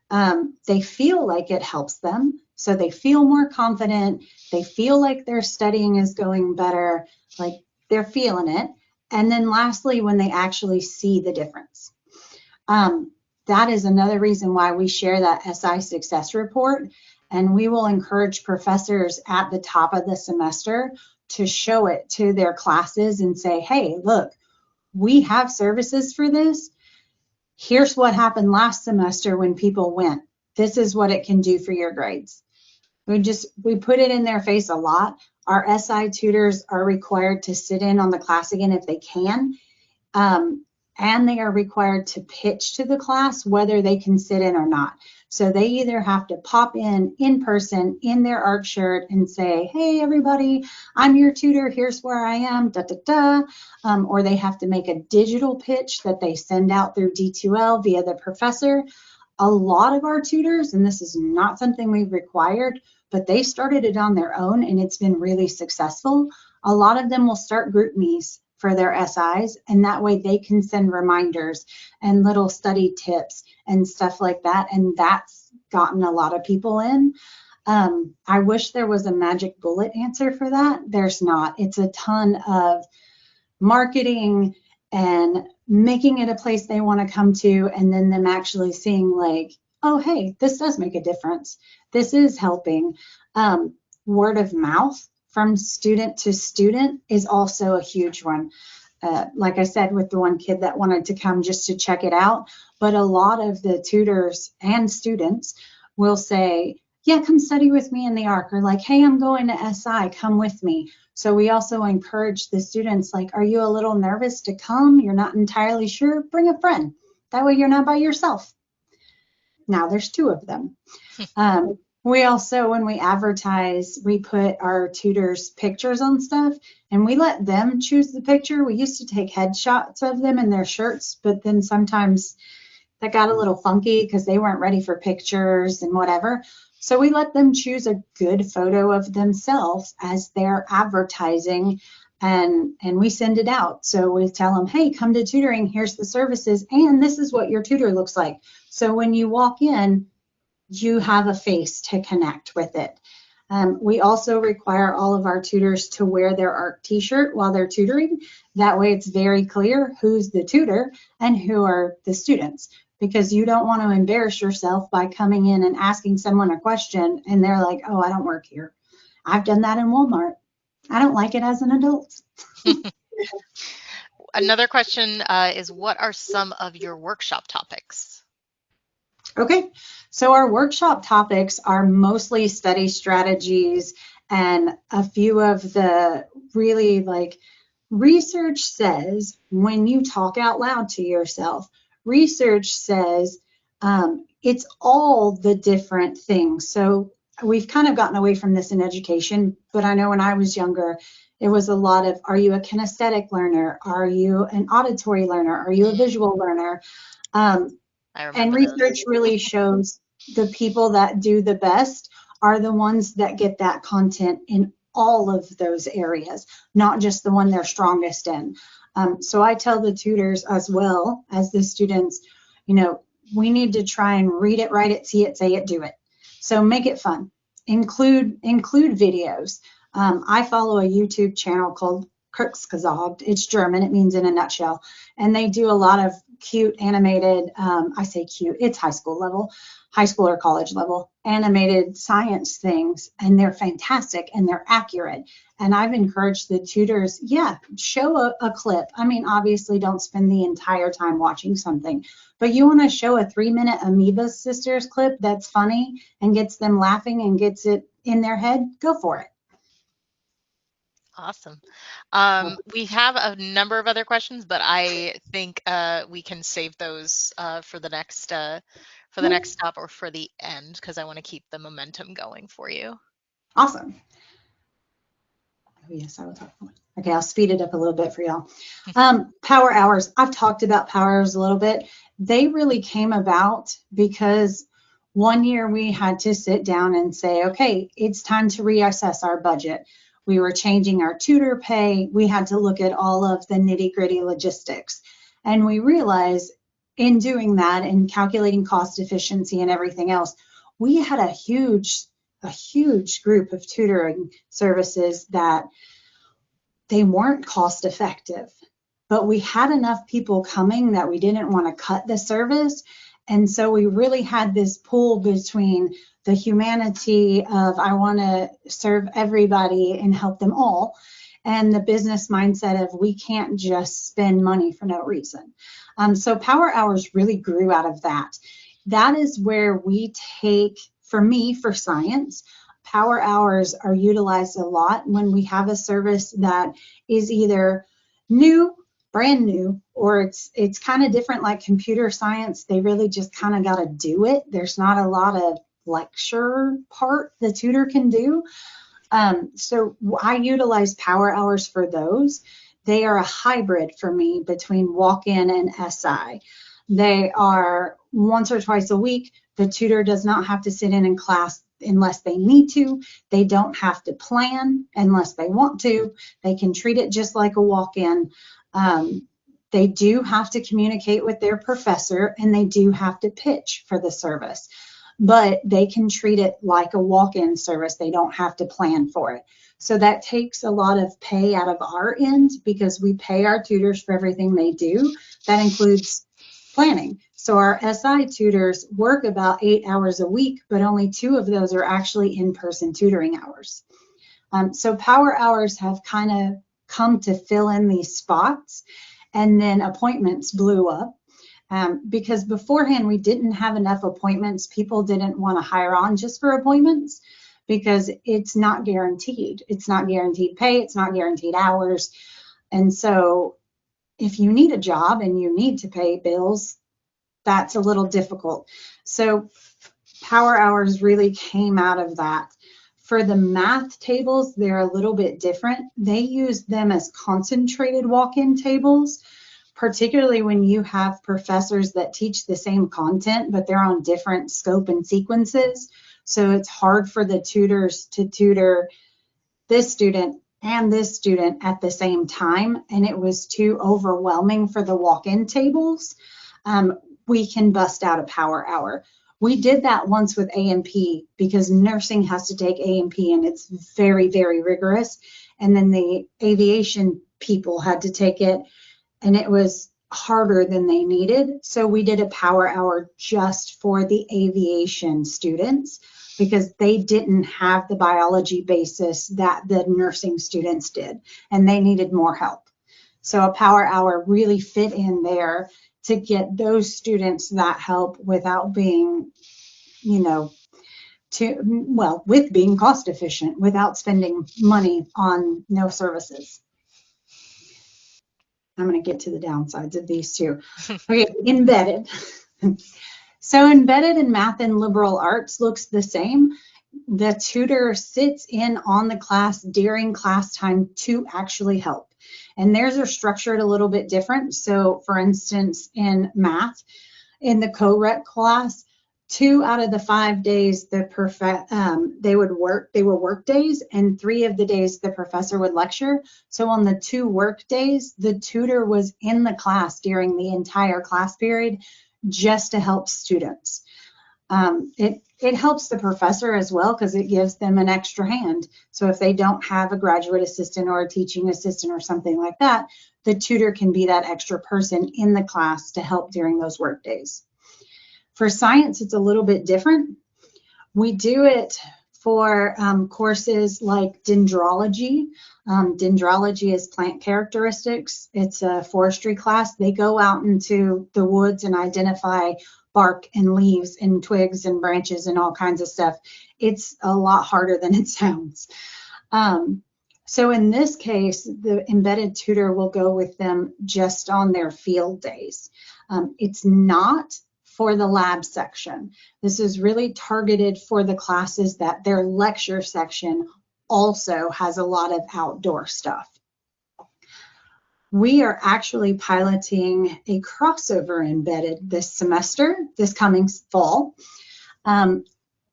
They feel like it helps them. So they feel more confident. They feel like their studying is going better, like they're feeling it. And then lastly, when they actually see the difference. That is another reason why we share that SI success report, and we will encourage professors at the top of the semester to show it to their classes and say, hey, look, we have services for this. Here's what happened last semester when people went. This is what it can do for your grades. We put it in their face a lot. Our SI tutors are required to sit in on the class again if they can. And they are required to pitch to the class whether they can sit in or not. So they either have to pop in person, in their AARC shirt and say, hey, everybody, I'm your tutor. Here's where I am, or they have to make a digital pitch that they send out through D2L via the professor. A lot of our tutors, and this is not something we've required, but they started it on their own and it's been really successful. A lot of them will start group me's for their SIs, and that way they can send reminders and little study tips and stuff like that, and that's gotten a lot of people in. I wish there was a magic bullet answer for that. There's not. It's a ton of marketing and making it a place they want to come to, and then them actually seeing like, oh, hey, this does make a difference. This is helping. Word of mouth from student to student is also a huge one. Like I said, with the one kid that wanted to come just to check it out, but a lot of the tutors and students will say, yeah, come study with me in the ARC, or like, hey, I'm going to SI, come with me. So we also encourage the students, like, are you a little nervous to come? You're not entirely sure? Bring a friend. That way you're not by yourself. Now there's 2 of them. We also, when we advertise, we put our tutors' pictures on stuff, and we let them choose the picture. We used to take headshots of them in their shirts, but then sometimes that got a little funky because they weren't ready for pictures and whatever. So we let them choose a good photo of themselves as their advertising, and we send it out. So we tell them, hey, come to tutoring, here's the services, and this is what your tutor looks like. So when you walk in, you have a face to connect with it. We also require all of our tutors to wear their AARC t-shirt while they're tutoring. That way it's very clear who's the tutor and who are the students, because you don't want to embarrass yourself by coming in and asking someone a question and they're like, oh, I don't work here. I've done that in Walmart. I don't like it as an adult. Another question is, what are some of your workshop topics? Okay, so our workshop topics are mostly study strategies and a few of the really like research says when you talk out loud to yourself, research says it's all the different things. So we've kind of gotten away from this in education, but I know when I was younger, it was a lot of, are you a kinesthetic learner? Are you an auditory learner? Are you a visual learner? Um, I and remember research those. really shows the people that do the best are the ones that get that content in all of those areas, not just the one they're strongest in. So I tell the tutors as well as the students, you know, we need to try and read it, write it, see it, say it, do it. So make it fun. Include videos. I follow a YouTube channel called Kurzgesagt. It's German. It means in a nutshell. And they do a lot of cute animated, I say cute, it's high school level, high school or college level, animated science things, and they're fantastic and they're accurate. And I've encouraged the tutors, yeah, show a clip. I mean, obviously don't spend the entire time watching something, but you want to show a 3-minute Amoeba Sisters clip that's funny and gets them laughing and gets it in their head, go for it. Awesome. We have a number of other questions, but I think we can save those for the next stop or for the end, because I want to keep the momentum going for you. Awesome. Oh, yes, I will talk more. Okay, I'll speed it up a little bit for y'all. Power hours. I've talked about power hours a little bit. They really came about because one year we had to sit down and say, okay, it's time to reassess our budget. We were changing our tutor pay. We had to look at all of the nitty gritty logistics. And we realized in doing that and calculating cost efficiency and everything else, we had a huge group of tutoring services that they weren't cost effective, but we had enough people coming that we didn't want to cut the service. And so we really had this pull between the humanity of I want to serve everybody and help them all, and the business mindset of we can't just spend money for no reason. So Power Hours really grew out of that. That is where we take, for me, for science, Power Hours are utilized a lot when we have a service that is either new, brand new, or it's kind of different, like computer science. They really just kind of got to do it. There's not a lot of lecture part the tutor can do. So I utilize Power Hours for those. They are a hybrid for me between walk-in and SI. They are once or twice a week. The tutor does not have to sit in class unless they need to. They don't have to plan unless they want to. They can treat it just like a walk-in. They do have to communicate with their professor, and they do have to pitch for the service, but they can treat it like a walk-in service. They don't have to plan for it. So that takes a lot of pay out of our end because we pay our tutors for everything they do. That includes planning. So our SI tutors work about 8 hours a week, but only 2 of those are actually in-person tutoring hours. So Power Hours have kind of come to fill in these spots, and then appointments blew up. Because beforehand we didn't have enough appointments. People didn't want to hire on just for appointments because it's not guaranteed. It's not guaranteed pay. It's not guaranteed hours. And so if you need a job and you need to pay bills, that's a little difficult. So Power Hours really came out of that. For the math tables, they're a little bit different. They use them as concentrated walk-in tables, particularly when you have professors that teach the same content, but they're on different scope and sequences. So it's hard for the tutors to tutor this student and this student at the same time, and it was too overwhelming for the walk-in tables. We can bust out a power hour. We did that once with A&P because nursing has to take A&P and it's very, very rigorous. And then the aviation people had to take it and it was harder than they needed. So we did a power hour just for the aviation students because they didn't have the biology basis that the nursing students did, and they needed more help. So a power hour really fit in there to get those students that help without being, with being cost efficient, without spending money on no services. I'm going to get to the downsides of these two. Okay, embedded. So embedded in math and liberal arts looks the same. The tutor sits in on the class during class time to actually help. And theirs are structured a little bit different. So for instance, in math, in the co-rec class, 2 out of the 5 days they were work days, and 3 of the days the professor would lecture. So on the 2 work days, the tutor was in the class during the entire class period just to help students. It helps the professor as well because it gives them an extra hand. So if they don't have a graduate assistant or a teaching assistant or something like that, the tutor can be that extra person in the class to help during those work days. For science, it's a little bit different. We do it for courses like dendrology. Dendrology is plant characteristics. It's a forestry class. They go out into the woods and identify bark and leaves and twigs and branches and all kinds of stuff. It's a lot harder than it sounds. So in this case, the embedded tutor will go with them just on their field days. It's not for the lab section. This is really targeted for the classes that their lecture section also has a lot of outdoor stuff. We are actually piloting a crossover embedded this semester, this coming fall. I'm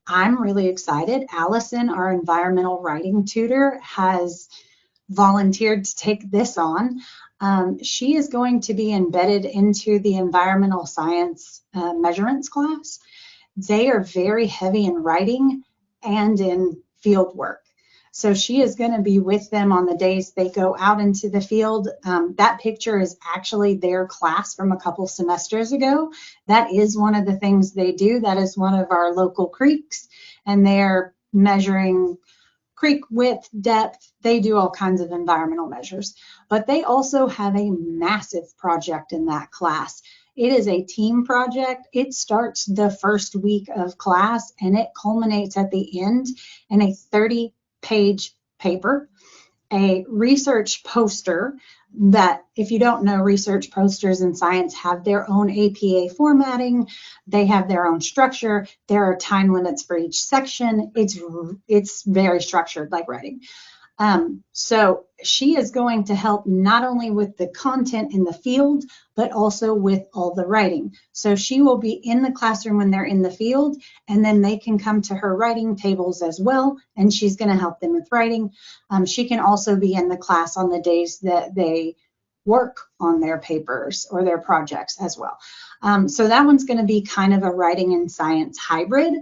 really excited. Allison, our environmental writing tutor, has volunteered to take this on. She is going to be embedded into the environmental science measurements class. They are very heavy in writing and in field work. So she is going to be with them on the days they go out into the field. That picture is actually their class from a couple semesters ago. That is one of the things they do. That is one of our local creeks, and they're measuring creek width, depth. They do all kinds of environmental measures, but they also have a massive project in that class. It is a team project. It starts the first week of class and it culminates at the end in a 30-page paper, a research poster that, if you don't know, research posters in science have their own APA formatting. They have their own structure. There are time limits for each section. It's very structured like writing. So she is going to help not only with the content in the field, but also with all the writing. So she will be in the classroom when they're in the field, and then they can come to her writing tables as well, and she's going to help them with writing. She can also be in the class on the days that they work on their papers or their projects as well. So that one's going to be kind of a writing and science hybrid.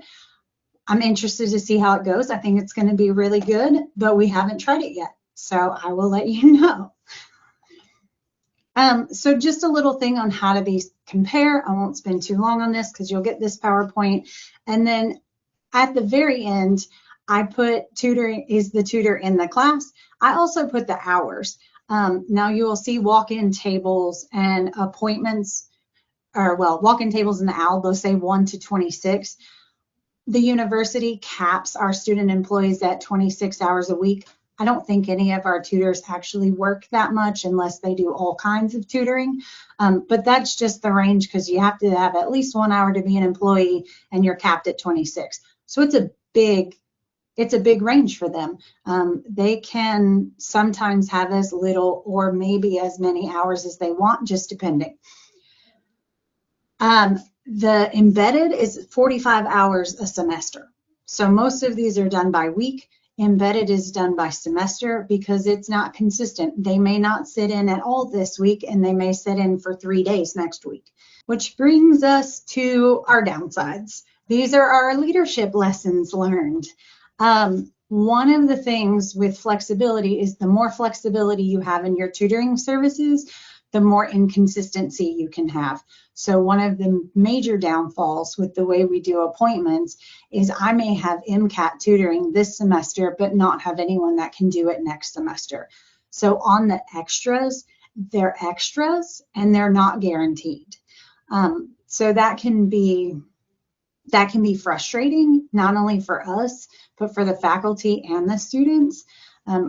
I'm interested to see how it goes. I think it's going to be really good, but we haven't tried it yet, so I will let you know. So just a little thing on how to compare. I won't spend too long on this because you'll get this PowerPoint. And then at the very end, I put tutoring is the tutor in the class. I also put the hours. Now you will see walk-in tables and appointments, or well, walk-in tables in the OWL, they'll say 1 to 26. The university caps our student employees at 26 hours a week. I don't think any of our tutors actually work that much unless they do all kinds of tutoring. But that's just the range because you have to have at least 1 hour to be an employee and you're capped at 26. So it's a big range for them. They can sometimes have as little or maybe as many hours as they want, just depending. The embedded is 45 hours a semester. So most of these are done by week. Embedded is done by semester because it's not consistent. They may not sit in at all this week, and they may sit in for 3 days next week. Which brings us to our downsides. These are our leadership lessons learned. One of the things with flexibility is the more flexibility you have in your tutoring services, the more inconsistency you can have. So one of the major downfalls with the way we do appointments is I may have MCAT tutoring this semester, but not have anyone that can do it next semester. So on the extras, they're extras and they're not guaranteed. So that can be frustrating, not only for us, but for the faculty and the students.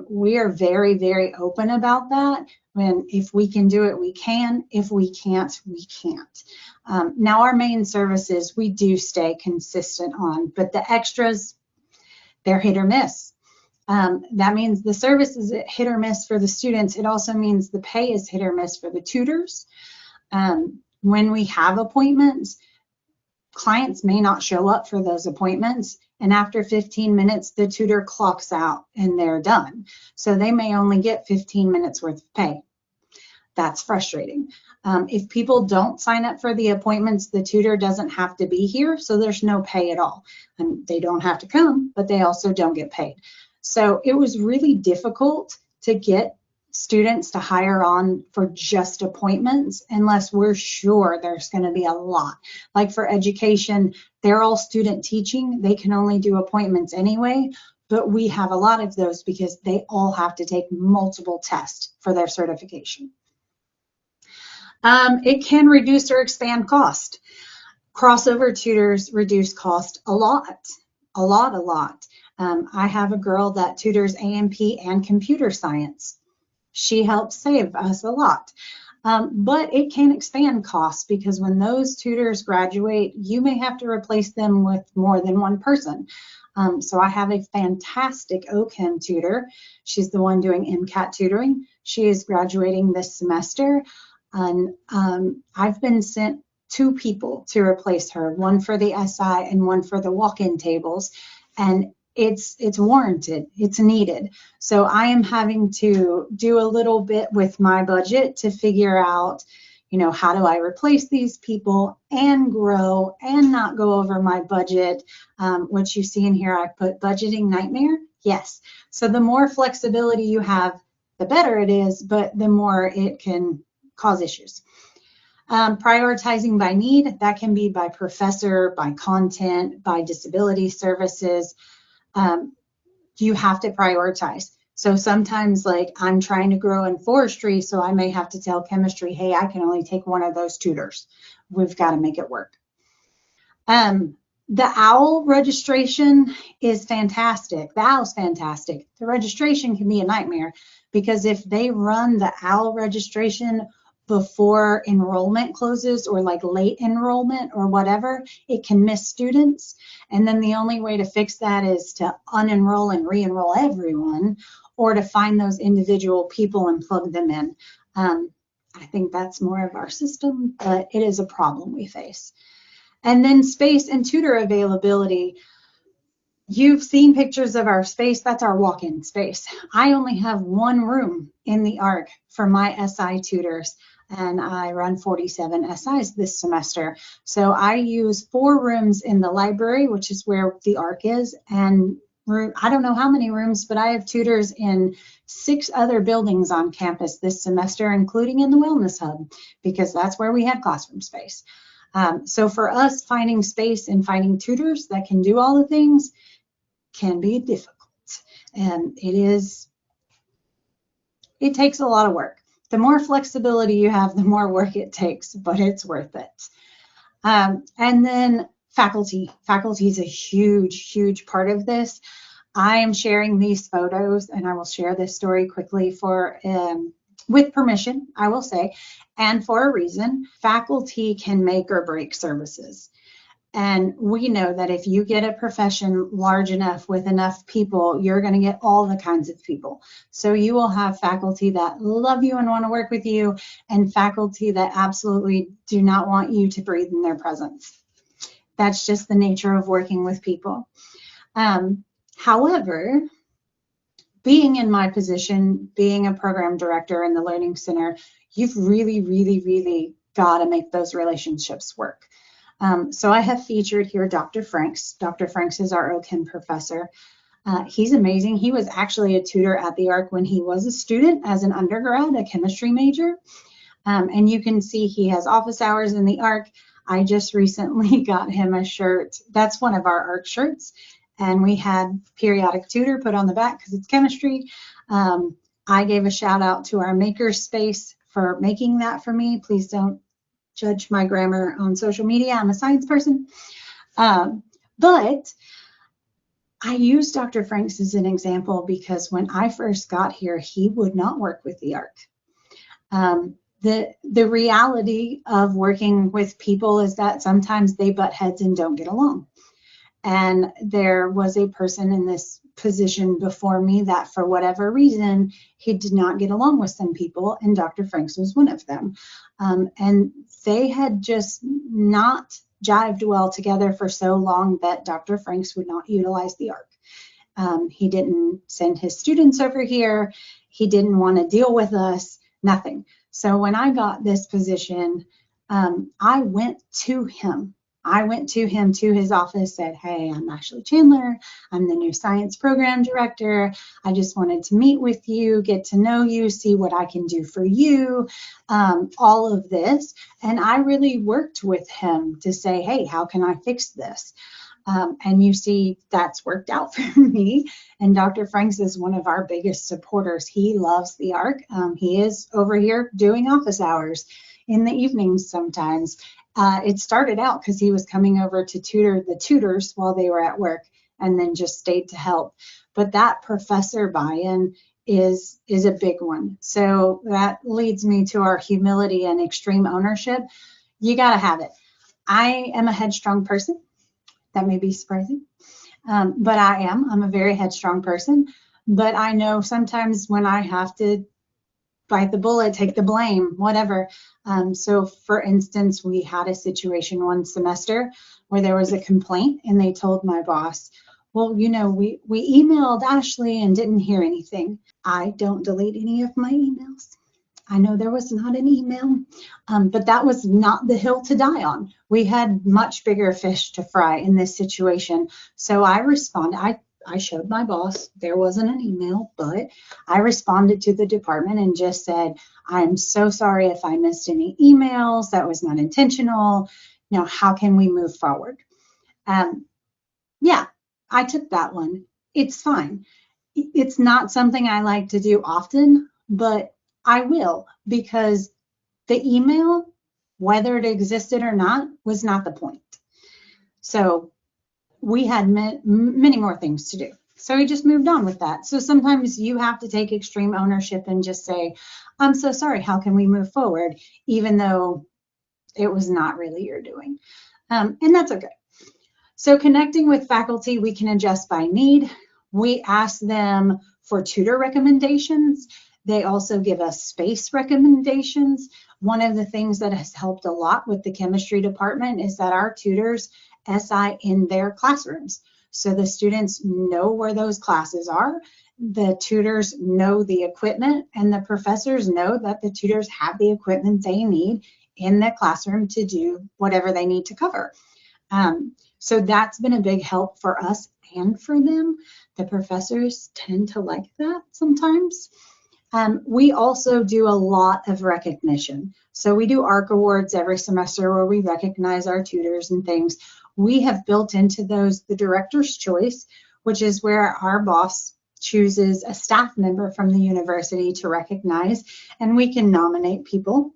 We are very, very open about that. If we can do it, we can. If we can't, we can't. Now, our main services, we do stay consistent on, but the extras, they're hit or miss. That means the service is hit or miss for the students. It also means the pay is hit or miss for the tutors. When we have appointments, clients may not show up for those appointments, and after 15 minutes, the tutor clocks out and they're done. So they may only get 15 minutes worth of pay. That's frustrating. If people don't sign up for the appointments, the tutor doesn't have to be here, so there's no pay at all. And they don't have to come, but they also don't get paid. So it was really difficult to get students to hire on for just appointments unless we're sure there's going to be a lot. Like for education, they're all student teaching. They can only do appointments anyway, but we have a lot of those because they all have to take multiple tests for their certification. It can reduce or expand cost. Crossover tutors reduce cost a lot. I have a girl that tutors A&P and computer science. She helps save us a lot. But it can expand costs because when those tutors graduate, you may have to replace them with more than one person. So I have a fantastic OChem tutor. She's the one doing MCAT tutoring. She is graduating this semester. And I've been sent 2 people to replace her, one for the SI and one for the walk-in tables. And it's warranted, it's needed. So I am having to do a little bit with my budget to figure out, how do I replace these people and grow and not go over my budget? What you see in here, I put budgeting nightmare. Yes. So the more flexibility you have, the better it is, but the more it can cause issues. Prioritizing by need, that can be by professor, by content, by disability services. You have to prioritize. So sometimes, like, I'm trying to grow in forestry, so I may have to tell chemistry, hey, I can only take one of those tutors. We've got to make it work. The OWL registration is fantastic. The OWL's fantastic. The registration can be a nightmare because if they run the OWL registration before enrollment closes or like late enrollment or whatever, it can miss students. And then the only way to fix that is to unenroll and re-enroll everyone or to find those individual people and plug them in. I think that's more of our system, but it is a problem we face. And then space and tutor availability. You've seen pictures of our space. That's our walk-in space. I only have one room in the AARC for my SI tutors, and I run 47 SIs this semester. So I use 4 rooms in the library, which is where the AARC is, and I don't know how many rooms, but I have tutors in 6 other buildings on campus this semester, including in the Wellness Hub, because that's where we have classroom space. So for us, finding space and finding tutors that can do all the things can be difficult. And it takes a lot of work. The more flexibility you have, the more work it takes, but it's worth it. And then faculty. Faculty is a huge, huge part of this. I am sharing these photos, and I will share this story quickly with permission, I will say, and for a reason. Faculty can make or break services. And we know that if you get a profession large enough with enough people, you're going to get all the kinds of people. So you will have faculty that love you and want to work with you, and faculty that absolutely do not want you to breathe in their presence. That's just the nature of working with people. However, being in my position, being a program director in the Learning Center, you've really, really, really got to make those relationships work. So I have featured here Dr. Franks. Dr. Franks is our OChem professor. He's amazing. He was actually a tutor at the AARC when he was a student as an undergrad, a chemistry major. And you can see he has office hours in the AARC. I just recently got him a shirt. That's one of our AARC shirts. And we had periodic tutor put on the back because it's chemistry. I gave a shout out to our makerspace for making that for me. Please don't judge my grammar on social media. I'm a science person. But I use Dr. Franks as an example because when I first got here, he would not work with the AARC. The reality of working with people is that sometimes they butt heads and don't get along. And there was a person in this position before me that for whatever reason, he did not get along with some people, and Dr. Franks was one of them. And they had just not jived well together for so long that Dr. Franks would not utilize the AARC. He didn't send his students over here. He didn't want to deal with us, nothing. So when I got this position, I went to him. I went to him to his office, said, hey, I'm Ashley Chandler. I'm the new science program director. I just wanted to meet with you, get to know you, see what I can do for you, all of this. And I really worked with him to say, hey, how can I fix this? And you see that's worked out for me. And Dr. Franks is one of our biggest supporters. He loves the AARC. He is over here doing office hours in the evenings sometimes. It started out because he was coming over to tutor the tutors while they were at work and then just stayed to help. But that professor buy-in is a big one. So that leads me to our humility and extreme ownership. You got to have it. I am a headstrong person. That may be surprising, but I'm a very headstrong person. But I know sometimes when I have to bite the bullet, take the blame, whatever. So for instance, we had a situation one semester where there was a complaint and they told my boss, well, you know, we emailed Ashley and didn't hear anything. I don't delete any of my emails. I know there was not an email, but that was not the hill to die on. We had much bigger fish to fry in this situation. So I responded. I showed my boss there wasn't an email, but I responded to the department and just said, I'm so sorry if I missed any emails. That was not intentional. You know, how can we move forward? Yeah, I took that one. It's fine. It's not something I like to do often, but I will, because the email, whether it existed or not, was not the point. So we had many more things to do. So we just moved on with that. So sometimes you have to take extreme ownership and just say, I'm so sorry, how can we move forward? Even though it was not really your doing. And that's okay. So connecting with faculty, we can adjust by need. We ask them for tutor recommendations. They also give us space recommendations. One of the things that has helped a lot with the chemistry department is that our tutors SI in their classrooms. So the students know where those classes are. The tutors know the equipment, and the professors know that the tutors have the equipment they need in the classroom to do whatever they need to cover. So that's been a big help for us and for them. The professors tend to like that sometimes. We also do a lot of recognition. So we do AARC awards every semester where we recognize our tutors and things. We have built into those the director's choice, which is where our boss chooses a staff member from the university to recognize, and we can nominate people.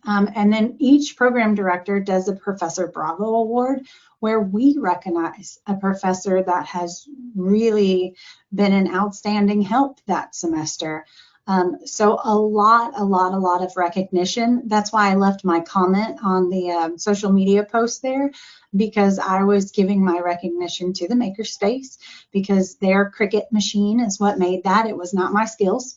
And then each program director does a Professor Bravo Award, where we recognize a professor that has really been an outstanding help that semester. So a lot of recognition. That's why I left my comment on the social media post there, because I was giving my recognition to the makerspace, because their Cricut machine is what made that. It was not my skills.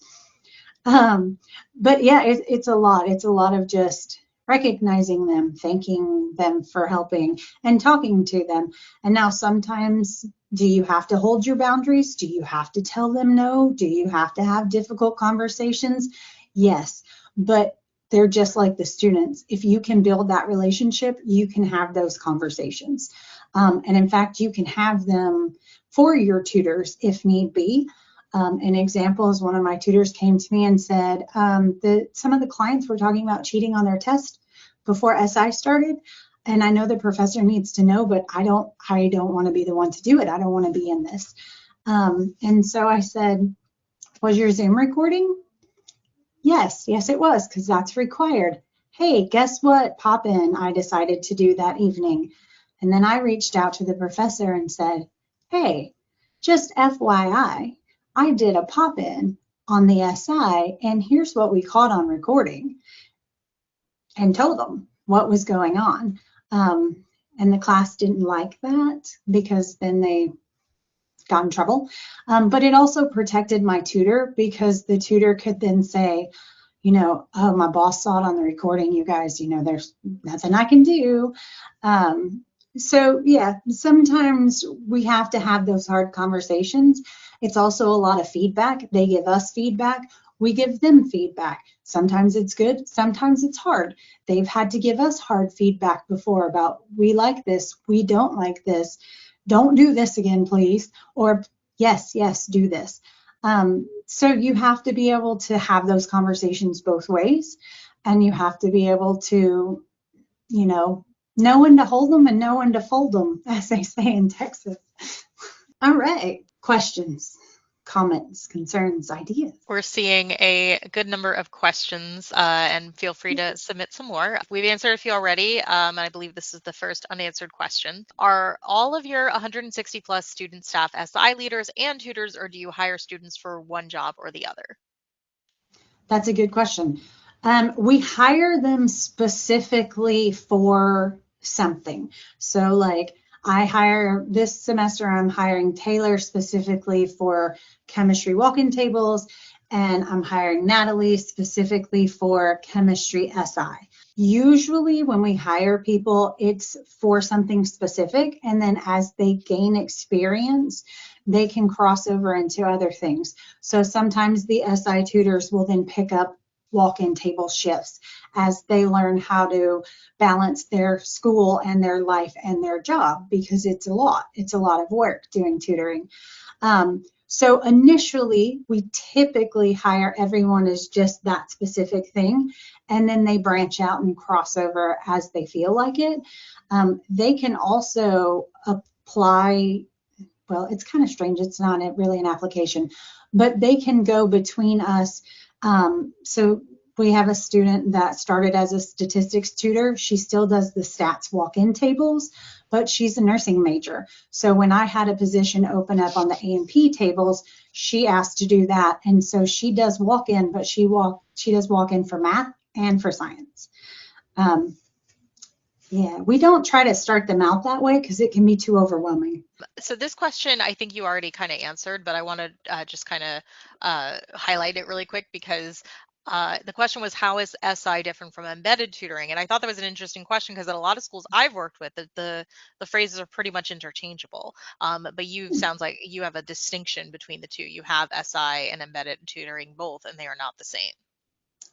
But yeah, it's a lot. It's a lot of just recognizing them, thanking them for helping, and talking to them. And now sometimes Do you have to hold your boundaries? Do you have to tell them no? Do you have to have difficult conversations? Yes, but they're just like the students. If you can build that relationship, you can have those conversations. And in fact, you can have them for your tutors if need be. An example is one of my tutors came to me and said that some of the clients were talking about cheating on their test before SI started. And I know the professor needs to know, but I don't want to be the one to do it. I don't want to be in this. And so I said, was your Zoom recording? Yes, it was, because that's required. Hey, guess what? Pop in. I decided to do that evening. And then I reached out to the professor and said, hey, just FYI, I did a pop in on the SI, and here's what we caught on recording, and told them what was going on. And the class didn't like that because then they got in trouble. But it also protected my tutor because the tutor could then say, oh, my boss saw it on the recording, you guys, there's nothing I can do. So yeah, sometimes we have to have those hard conversations. It's also a lot of feedback. They give us feedback. We give them feedback. Sometimes it's good, sometimes it's hard. They've had to give us hard feedback before about, we like this, we don't like this, don't do this again, please, or yes, do this. So you have to be able to have those conversations both ways, and you have to be able to, know when to hold them and know when to fold them, as they say in Texas. All right, questions, comments, concerns, ideas. We're seeing a good number of questions, and feel free to submit some more. We've answered a few already, and I believe this is the first unanswered question. Are all of your 160 plus student staff SI leaders and tutors, or do you hire students for one job or the other? That's a good question. We hire them specifically for something. So like this semester, I'm hiring Taylor specifically for chemistry walk-in tables, and I'm hiring Natalie specifically for chemistry SI. Usually when we hire people, it's for something specific, and then as they gain experience, they can cross over into other things. So sometimes the SI tutors will then pick up walk-in table shifts as they learn how to balance their school and their life and their job, because it's a lot. It's a lot of work doing tutoring. So initially, we typically hire everyone as just that specific thing, and then they branch out and cross over as they feel like it. They can also apply, well, it's kind of strange. It's not really an application, but they can go between us. So we have a student that started as a statistics tutor. She still does the stats walk-in tables, but she's a nursing major. So when I had a position open up on the A&P tables, she asked to do that. And so she does walk-in, but she does walk-in for math and for science. Yeah, we don't try to start them out that way because it can be too overwhelming. So this question, I think you already kind of answered, but I want to just kind of highlight it really quick because the question was, how is SI different from embedded tutoring? And I thought that was an interesting question because at a lot of schools I've worked with, the phrases are pretty much interchangeable. But sounds like you have a distinction between the two. You have SI and embedded tutoring both, and they are not the same.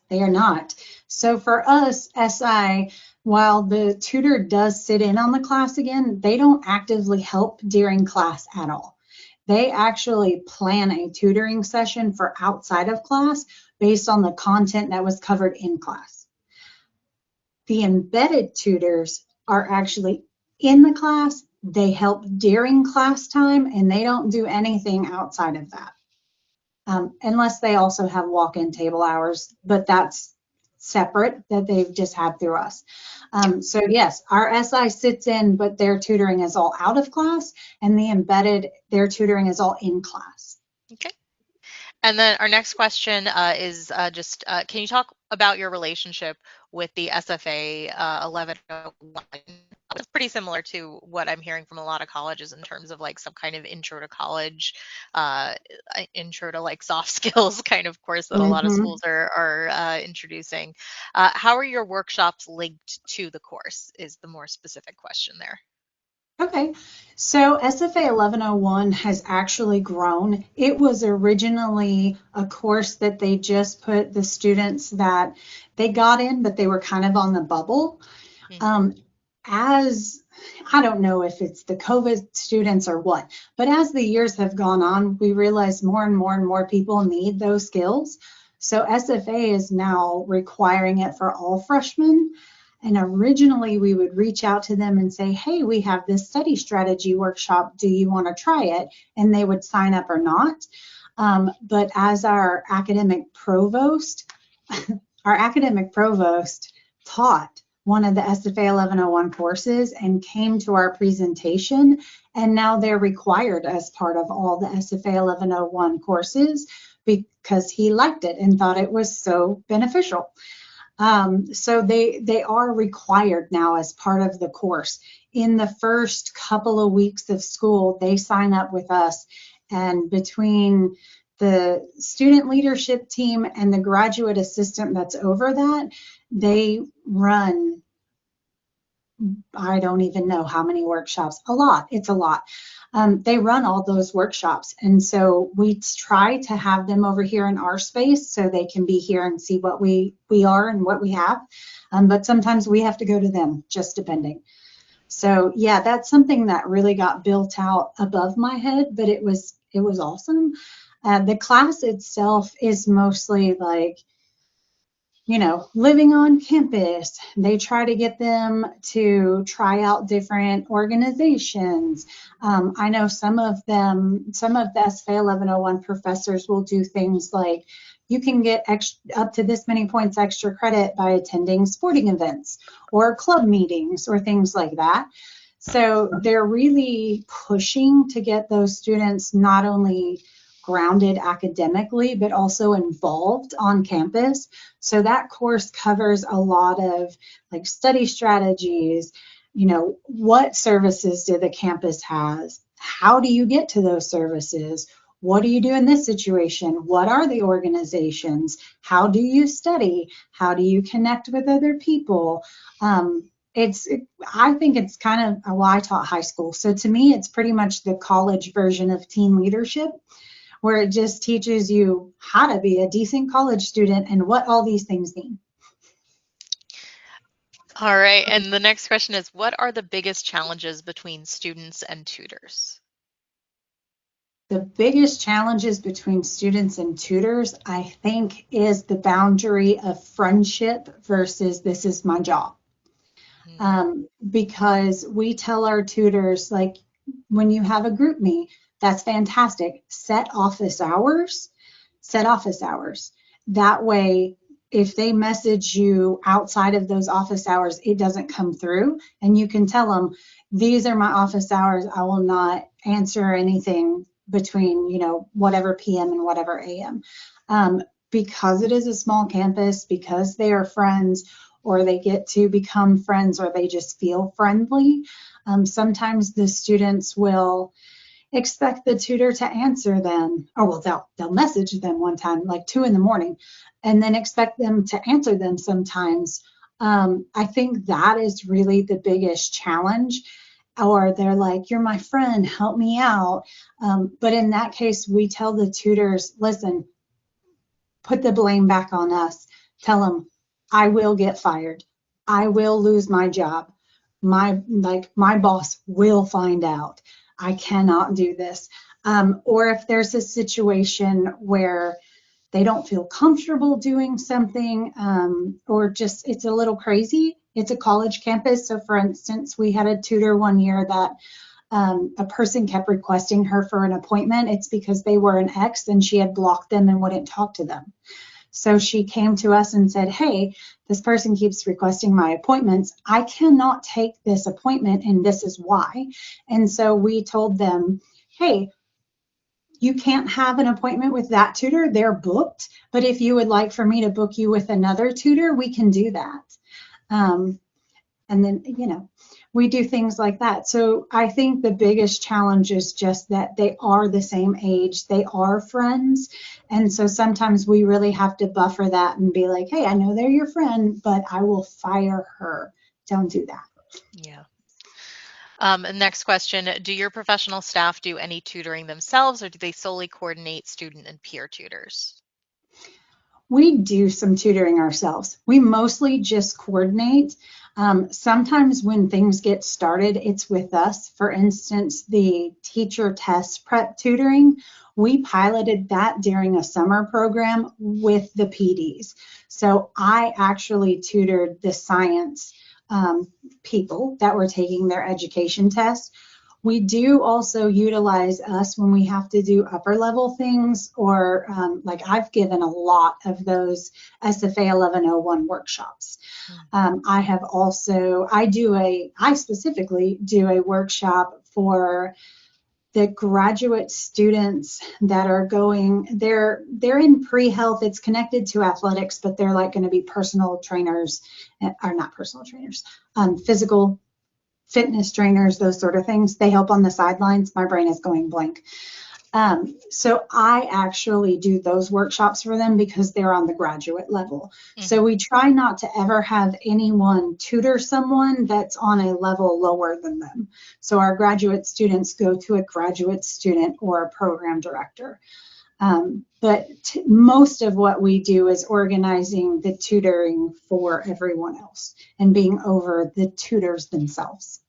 They are not. So for us, SI, while the tutor does sit in on the class again, they don't actively help during class at all. They actually plan a tutoring session for outside of class based on the content that was covered in class. The embedded tutors are actually in the class, they help during class time, and they don't do anything outside of that. Unless they also have walk-in table hours, but that's separate, that they've just had through us. So yes, our SI sits in, but their tutoring is all out of class, and the embedded, their tutoring is all in class. Okay. And then our next question is can you talk about your relationship with the SFA 1101? It's pretty similar to what I'm hearing from a lot of colleges in terms of like some kind of intro to college, uh, intro to like soft skills kind of course that a lot of Mm-hmm. schools are introducing. How are your workshops linked to the course is the more specific question there. Okay. So SFA 1101 has actually grown. It was originally a course that they just put the students that they got in, but they were kind of on the bubble. Mhm. Um, as I don't know if it's the COVID students or what, but as the years have gone on, we realize more and more and more people need those skills. So SFA is now requiring it for all freshmen. And originally we would reach out to them and say, hey, we have this study strategy workshop. Do you want to try it? And they would sign up or not. But as our academic provost taught one of the SFA 1101 courses and came to our presentation, and now they're required as part of all the SFA 1101 courses because he liked it and thought it was so beneficial. So they are required now as part of the course. In the first couple of weeks of school, they sign up with us, and between the student leadership team and the graduate assistant that's over that, they run, I don't even know how many workshops, a lot. It's a lot. They run all those workshops. And so we try to have them over here in our space so they can be here and see what we are and what we have. But sometimes we have to go to them, just depending. So yeah, that's something that really got built out above my head, but it was awesome. The class itself is mostly like, living on campus. They try to get them to try out different organizations. I know some of the SFA 1101 professors will do things like you can get up to this many points extra credit by attending sporting events or club meetings or things like that. So they're really pushing to get those students not only grounded academically, but also involved on campus. So that course covers a lot of like study strategies, what services do the campus has? How do you get to those services? What do you do in this situation? What are the organizations? How do you study? How do you connect with other people? It's I think it's kind of, well, I taught high school, so to me it's pretty much the college version of teen leadership, where it just teaches you how to be a decent college student and what all these things mean. All right, and the next question is, what are the biggest challenges between students and tutors? The biggest challenges between students and tutors, I think, is the boundary of friendship versus this is my job. Mm. Because we tell our tutors, like, when you have a group meet, that's fantastic. Set office hours. That way, if they message you outside of those office hours, it doesn't come through. And you can tell them, these are my office hours. I will not answer anything between, whatever PM and whatever AM. Because it is a small campus, because they are friends, or they get to become friends, or they just feel friendly. Sometimes the students will expect the tutor to answer them, or well, they'll message them one time, like 2 a.m, and then expect them to answer them sometimes. I think that is really the biggest challenge. Or they're like, you're my friend, help me out. But in that case, we tell the tutors, listen, put the blame back on us. Tell them, I will get fired. I will lose my job. My boss will find out. I cannot do this. Or if there's a situation where they don't feel comfortable doing something, or just it's a little crazy. It's a college campus. So, for instance, we had a tutor one year that a person kept requesting her for an appointment. It's because they were an ex and she had blocked them and wouldn't talk to them. So she came to us and said, hey, this person keeps requesting my appointments. I cannot take this appointment, and this is why. And so we told them, hey, you can't have an appointment with that tutor. They're booked. But if you would like for me to book you with another tutor, we can do that. Um, and then, we do things like that. So I think the biggest challenge is just that they are the same age, they are friends. And so sometimes we really have to buffer that and be like, hey, I know they're your friend, but I will fire her. Don't do that. Yeah. Next question, do your professional staff do any tutoring themselves, or do they solely coordinate student and peer tutors? We do some tutoring ourselves. We mostly just coordinate. Sometimes when things get started, it's with us. For instance, the teacher test prep tutoring, we piloted that during a summer program with the PDs. So I actually tutored the science people that were taking their education tests. We do also utilize us when we have to do upper level things, or like I've given a lot of those SFA 1101 workshops. I specifically do a workshop for the graduate students that are going, they're in pre-health. It's connected to athletics, but they're like going to be personal trainers, or not personal trainers, physical fitness trainers, those sort of things. They help on the sidelines. My brain is going blank. So I actually do those workshops for them because they're on the graduate level. Mm-hmm. So we try not to ever have anyone tutor someone that's on a level lower than them. So our graduate students go to a graduate student or a program director. But most of what we do is organizing the tutoring for everyone else and being over the tutors themselves.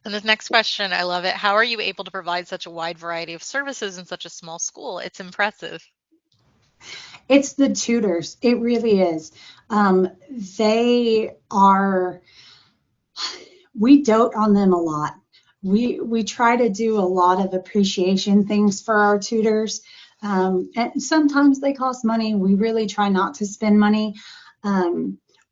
And this next question, I love it. How are you able to provide such a wide variety of services in such a small school? It's impressive. It's the tutors. It really is. We dote on them a lot. We try to do a lot of appreciation things for our tutors. And sometimes they cost money. We really try not to spend money.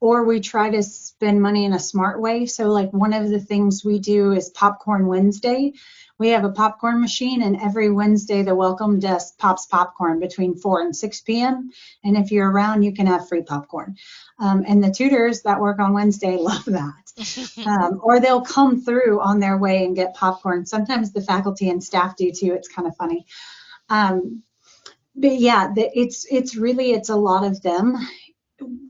Or we try to spend money in a smart way. So like one of the things we do is Popcorn Wednesday. We have a popcorn machine, and every Wednesday the welcome desk pops popcorn between 4 and 6 p.m. And if you're around, you can have free popcorn. And the tutors that work on Wednesday love that. Or they'll come through on their way and get popcorn. Sometimes the faculty and staff do too. It's kind of funny. But yeah, it's a lot of them.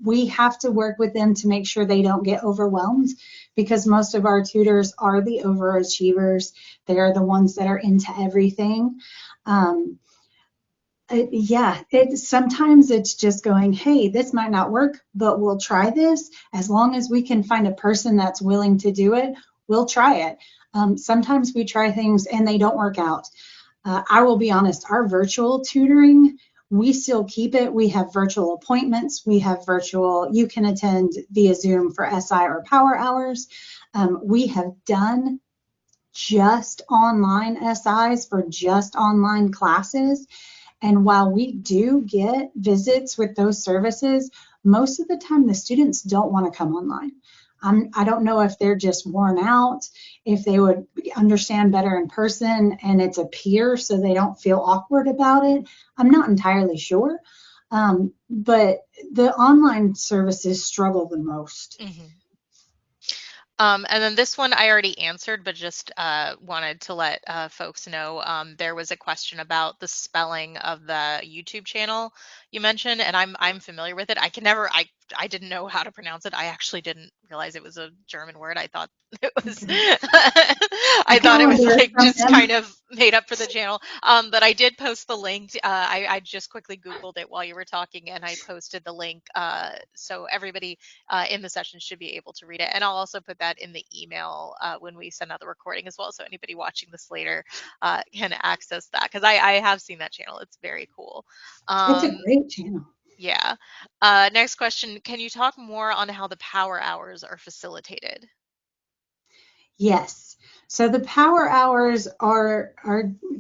We have to work with them to make sure they don't get overwhelmed, because most of our tutors are the overachievers. They are the ones that are into everything. Sometimes it's just going, hey, this might not work, but we'll try this. As long as we can find a person that's willing to do it, we'll try it. Sometimes we try things and they don't work out. I will be honest, our virtual tutoring, we still keep it. We have virtual appointments. We have you can attend via Zoom for SI or power hours. We have done just online SIs for just online classes. And while we do get visits with those services, most of the time the students don't want to come online. I don't know if they're just worn out, if they would understand better in person and it's a peer so they don't feel awkward about it. I'm not entirely sure, but the online services struggle the most. Mm-hmm. And then this one I already answered, but just wanted to let folks know there was a question about the spelling of the YouTube channel you mentioned, and I'm familiar with it. I didn't know how to pronounce it. I actually didn't realize it was a German word. I thought it was I thought it was like just kind of made up for the channel. But I did post the link. I just quickly Googled it while you were talking, and I posted the link so everybody in the session should be able to read it. And I'll also put that in the email when we send out the recording as well, so anybody watching this later can access that, because I have seen that channel. It's very cool. It's a great channel. Yeah. Next question, can you talk more on how the power hours are facilitated? Yes. So the power hours are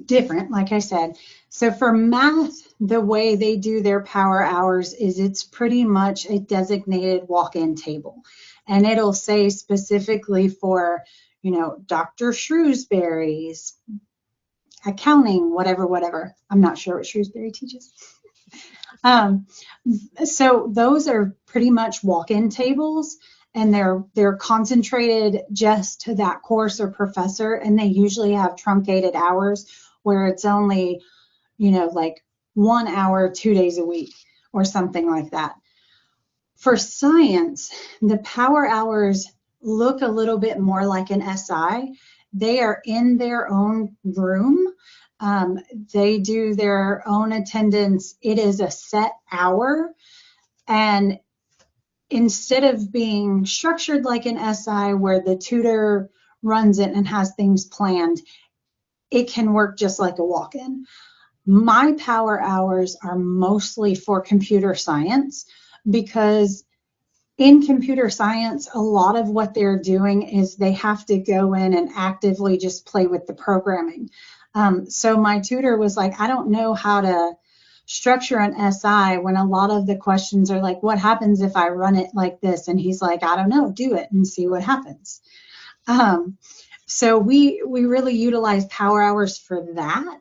different, like I said. So for math, the way they do their power hours is it's pretty much a designated walk-in table. And it'll say specifically for, Dr. Shrewsbury's accounting, whatever. I'm not sure what Shrewsbury teaches. So those are pretty much walk-in tables, and they're concentrated just to that course or professor, and they usually have truncated hours where it's only, like 1 hour, 2 days a week or something like that. For science, the power hours look a little bit more like an SI. They are in their own room. They do their own attendance. It is a set hour. And instead of being structured like an SI where the tutor runs it and has things planned, it can work just like a walk-in. My power hours are mostly for computer science because in computer science, a lot of what they're doing is they have to go in and actively just play with the programming. So my tutor was like, I don't know how to structure an SI when a lot of the questions are like, what happens if I run it like this? And he's like, I don't know, do it and see what happens. So we really utilize power hours for that.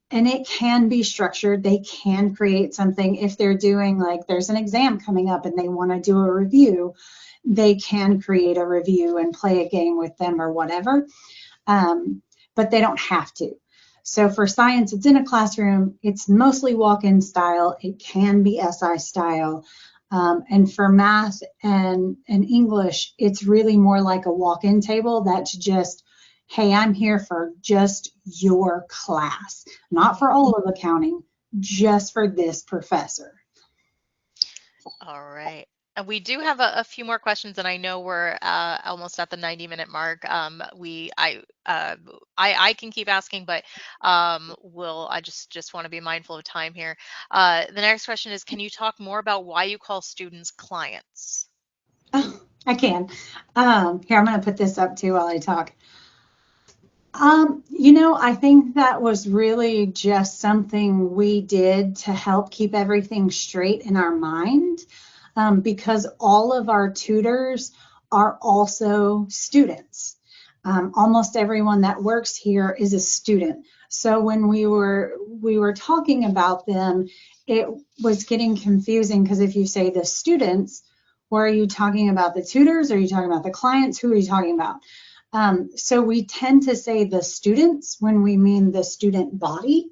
And it can be structured. They can create something if they're doing, like, there's an exam coming up and they want to do a review, they can create a review and play a game with them or whatever. But they don't have to. So for science, it's in a classroom. It's mostly walk-in style. It can be SI style. And for math and English, it's really more like a walk-in table that's just, hey, I'm here for just your class, not for all of accounting, just for this professor. All right. And we do have a few more questions, and I know we're almost at the 90-minute mark. I can keep asking, but I just want to be mindful of time here. The next question is, can you talk more about why you call students clients? Oh, I can. Here, I'm going to put this up too while I talk. I think that was really just something we did to help keep everything straight in our mind, because all of our tutors are also students. Almost everyone that works here is a student. So when we were talking about them, it was getting confusing because if you say the students, or are you talking about the tutors? Are you talking about the clients? Who are you talking about? So we tend to say the students when we mean the student body.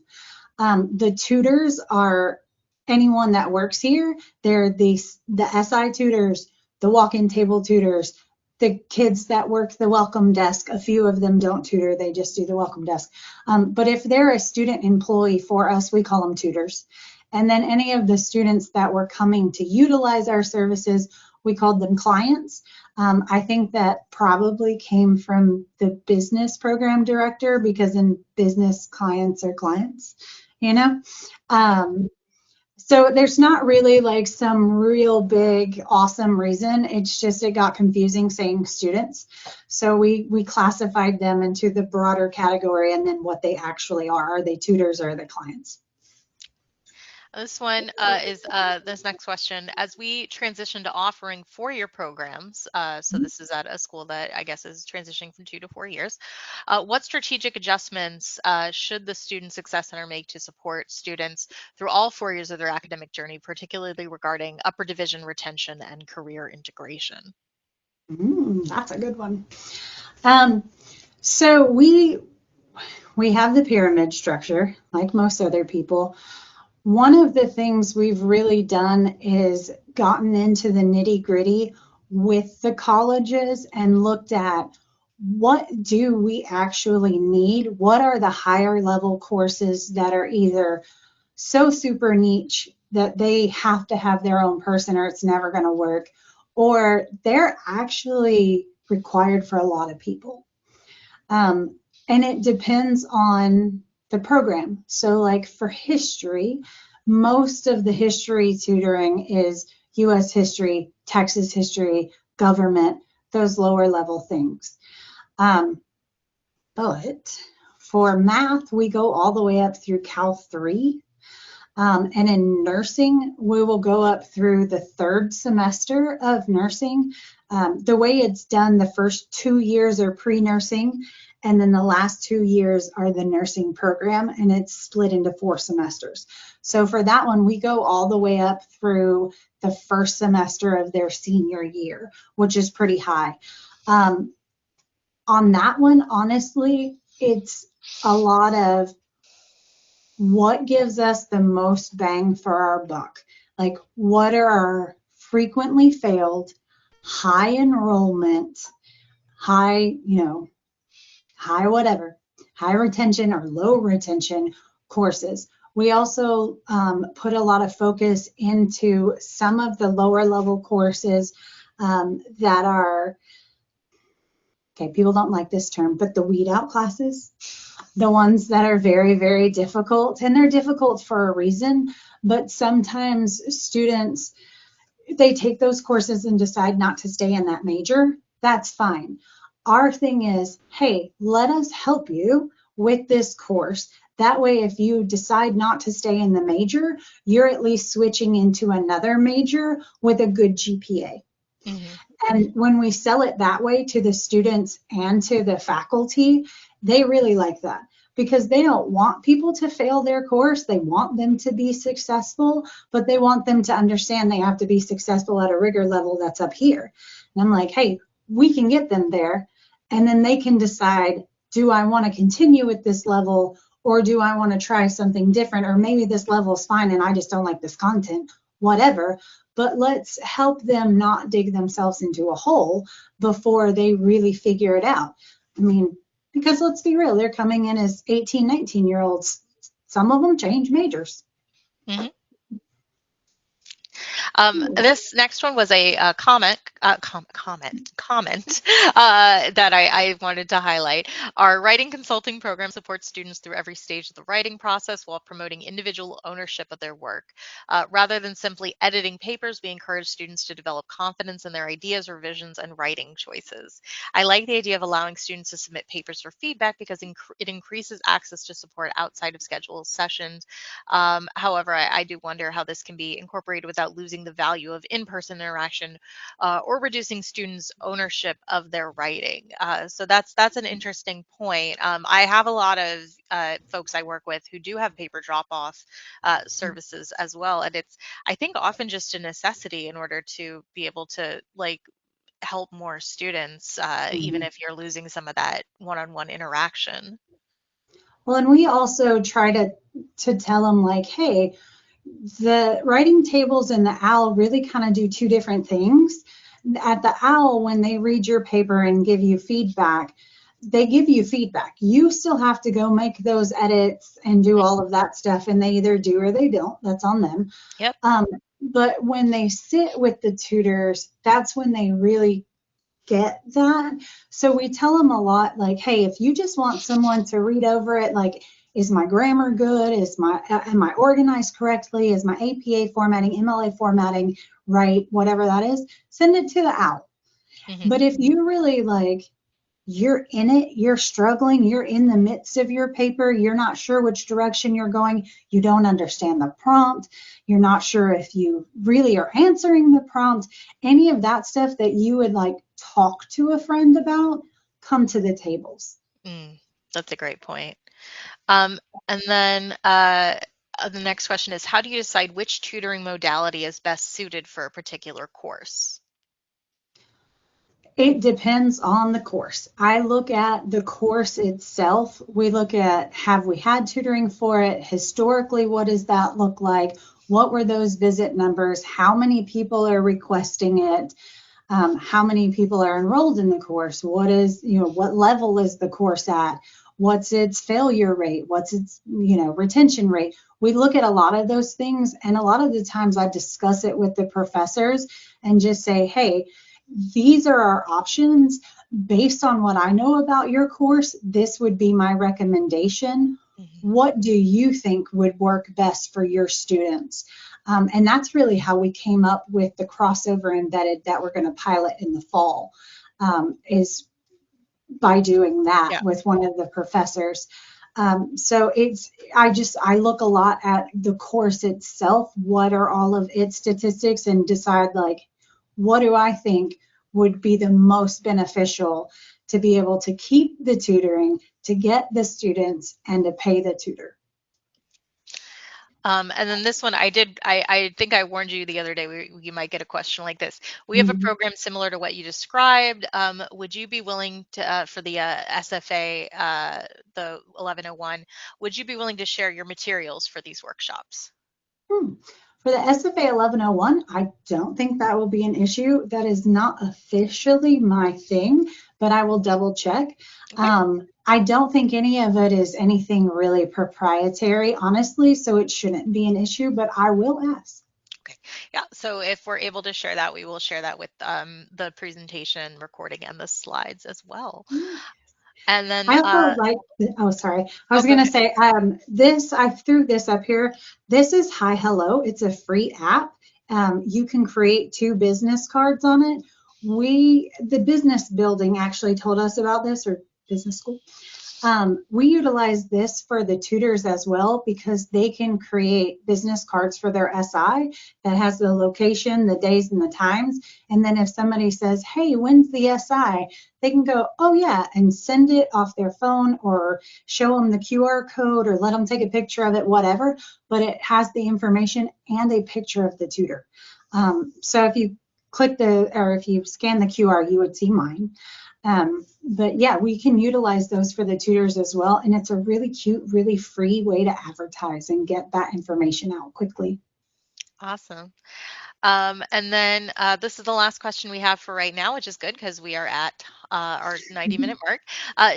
The tutors are anyone that works here. They're the SI tutors, the walk-in table tutors, the kids that work the welcome desk. A few of them don't tutor, they just do the welcome desk. But if they're a student employee for us, we call them tutors. And then any of the students that were coming to utilize our services, we called them clients. I think that probably came from the business program director because in business, clients are clients, you know? So there's not really like some real big, awesome reason. It's just it got confusing saying students. So we classified them into the broader category and then what they actually are. Are they tutors or are they clients? This one is this next question. As we transition to offering four-year programs, so this is at a school that I guess is transitioning from 2 to 4 years, what strategic adjustments should the Student Success Center make to support students through all 4 years of their academic journey, particularly regarding upper division retention and career integration? That's a good one. So we have the pyramid structure, like most other people. One of the things we've really done is gotten into the nitty gritty with the colleges and looked at what do we actually need? What are the higher level courses that are either so super niche that they have to have their own person or it's never going to work, or they're actually required for a lot of people. And it depends on the program. So like for history, most of the history tutoring is US history, Texas history, government, those lower level things. But for math, we go all the way up through Cal 3. And in nursing, we will go up through the third semester of nursing. The way it's done, the first 2 years are pre-nursing, and then the last 2 years are the nursing program, and it's split into 4 semesters. So for that one, we go all the way up through the first semester of their senior year, which is pretty high. On that one, honestly, it's a lot of what gives us the most bang for our buck? Like, what are our frequently failed, high enrollment, high, high whatever, high retention or low retention courses. We also put a lot of focus into some of the lower level courses that are, okay, people don't like this term, but the weed out classes, the ones that are very, very difficult. And they're difficult for a reason, but sometimes students, they take those courses and decide not to stay in that major. That's fine. Our thing is, hey, let us help you with this course. That way, if you decide not to stay in the major, you're at least switching into another major with a good GPA. Mm-hmm. And when we sell it that way to the students and to the faculty, they really like that because they don't want people to fail their course. They want them to be successful, but they want them to understand they have to be successful at a rigor level that's up here. And I'm like, hey, we can get them there. And then they can decide, do I want to continue with this level or do I want to try something different? Or maybe this level is fine and I just don't like this content, whatever, but let's help them not dig themselves into a hole before they really figure it out. I mean, because let's be real, they're coming in as 18, 19-year-olds. Some of them change majors. Mm-hmm. This next one was a comment that I wanted to highlight. Our writing consulting program supports students through every stage of the writing process while promoting individual ownership of their work. Rather than simply editing papers, we encourage students to develop confidence in their ideas, revisions, and writing choices. I like the idea of allowing students to submit papers for feedback because it increases access to support outside of scheduled sessions. However, I do wonder how this can be incorporated without losing the value of in-person interaction or reducing students' ownership of their writing. So that's an interesting point. I have a lot of folks I work with who do have paper drop-off services as well, and it's I think often just a necessity in order to be able to like help more students, even Mhm. if you're losing some of that one-on-one interaction. Well, and we also try to tell them like, hey, the writing tables and the OWL really kind of do two different things. At the OWL, when they read your paper and give you feedback, they give you feedback. You still have to go make those edits and do all of that stuff, and they either do or they don't. That's on them. Yep. Um, but when they sit with the tutors, that's when they really get that. So we tell them a lot like, hey, if you just want someone to read over it, like, is my grammar good? Am I organized correctly? Is my APA formatting, MLA formatting right? Whatever that is, send it to the OWL. Hmm. But if you really like, you're in it, you're struggling, you're in the midst of your paper, you're not sure which direction you're going, you don't understand the prompt, you're not sure if you really are answering the prompt, any of that stuff that you would like talk to a friend about, come to the tables. Mm, that's a great point. And then the next question is, how do you decide which tutoring modality is best suited for a particular course? It depends on the course. I look at the course itself. We look at, have we had tutoring for it? Historically, what does that look like? What were those visit numbers? How many people are requesting it? How many people are enrolled in the course? What level is the course at? What's its failure rate? What's its, retention rate? We look at a lot of those things, and a lot of the times I discuss it with the professors and just say, hey, these are our options. Based on what I know about your course, this would be my recommendation. Mhm. What do you think would work best for your students? And that's really how we came up with the crossover embedded that we're going to pilot in the fall, is by doing that Yeah. with one of the professors. So I look a lot at the course itself. What are all of its statistics and decide like, what do I think would be the most beneficial to be able to keep the tutoring, to get the students, and to pay the tutor. And then this one, I think I warned you the other day, you might get a question like this. We have a Mhm. program similar to what you described. Would you be willing to, for the SFA, the 1101, would you be willing to share your materials for these workshops? Hmm. For the SFA 1101, I don't think that will be an issue. That is not officially my thing, but I will double check. Okay. I don't think any of it is anything really proprietary, honestly, so it shouldn't be an issue, but I will ask. Okay. Yeah. So if we're able to share that, we will share that with the presentation recording and the slides as well. And then, I also like, oh, sorry. I oh, was go going to ahead. say, I threw this up here. This is Hi Hello. It's a free app. You can create 2 business cards on it. The business building actually told us about this, or business school. We utilize this for the tutors as well because they can create business cards for their SI that has the location, the days, and the times. And then if somebody says, hey, when's the SI? They can go, oh, yeah, and send it off their phone or show them the QR code or let them take a picture of it, whatever. But it has the information and a picture of the tutor. So if you if you scan the QR, you would see mine. But yeah, we can utilize those for the tutors as well. And it's a really cute, really free way to advertise and get that information out quickly. Awesome. And then this is the last question we have for right now, which is good because we are at our 90-minute mark.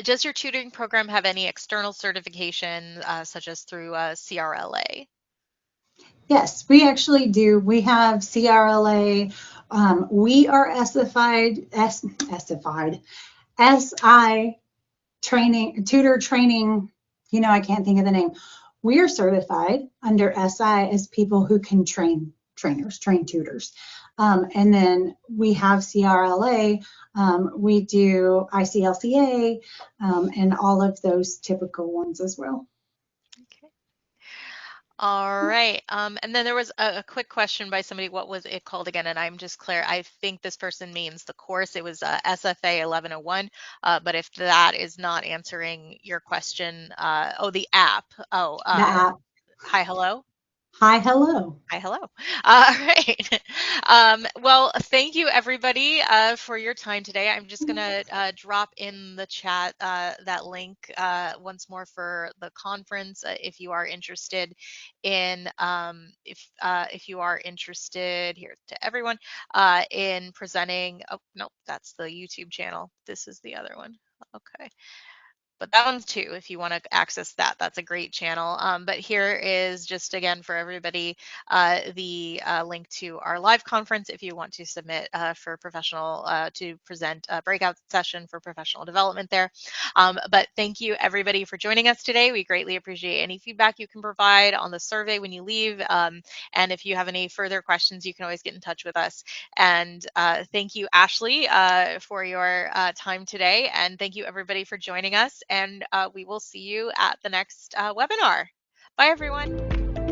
Does your tutoring program have any external certification, such as through CRLA? Yes, we actually do. We have CRLA. We are SI training, tutor training. I can't think of the name. We are certified under SI as people who can train tutors. And then we have CRLA, we do ICLCA, and all of those typical ones as well. Okay. All right. And then there was a quick question by somebody. What was it called again? And I'm just clear. I think this person means the course. It was SFA 1101. But if that is not answering your question, oh, the app. Oh, The app. hi, hello. Hi, hello. Hi, hello. All right. Well, thank you everybody for your time today. I'm just gonna drop in the chat that link once more for the conference if you are interested in if you are interested here to everyone in presenting. Oh no, that's the YouTube channel. This is the other one. Okay, but that one's too if you want to access that, that's a great channel. But here is just again for everybody the link to our live conference if you want to submit for professional to present a breakout session for professional development there. But thank you everybody for joining us today. We greatly appreciate any feedback you can provide on the survey when you leave, and if you have any further questions you can always get in touch with us. And thank you, Ashley, for your time today. And thank you, everybody, for joining us. And we will see you at the next webinar. Bye, everyone.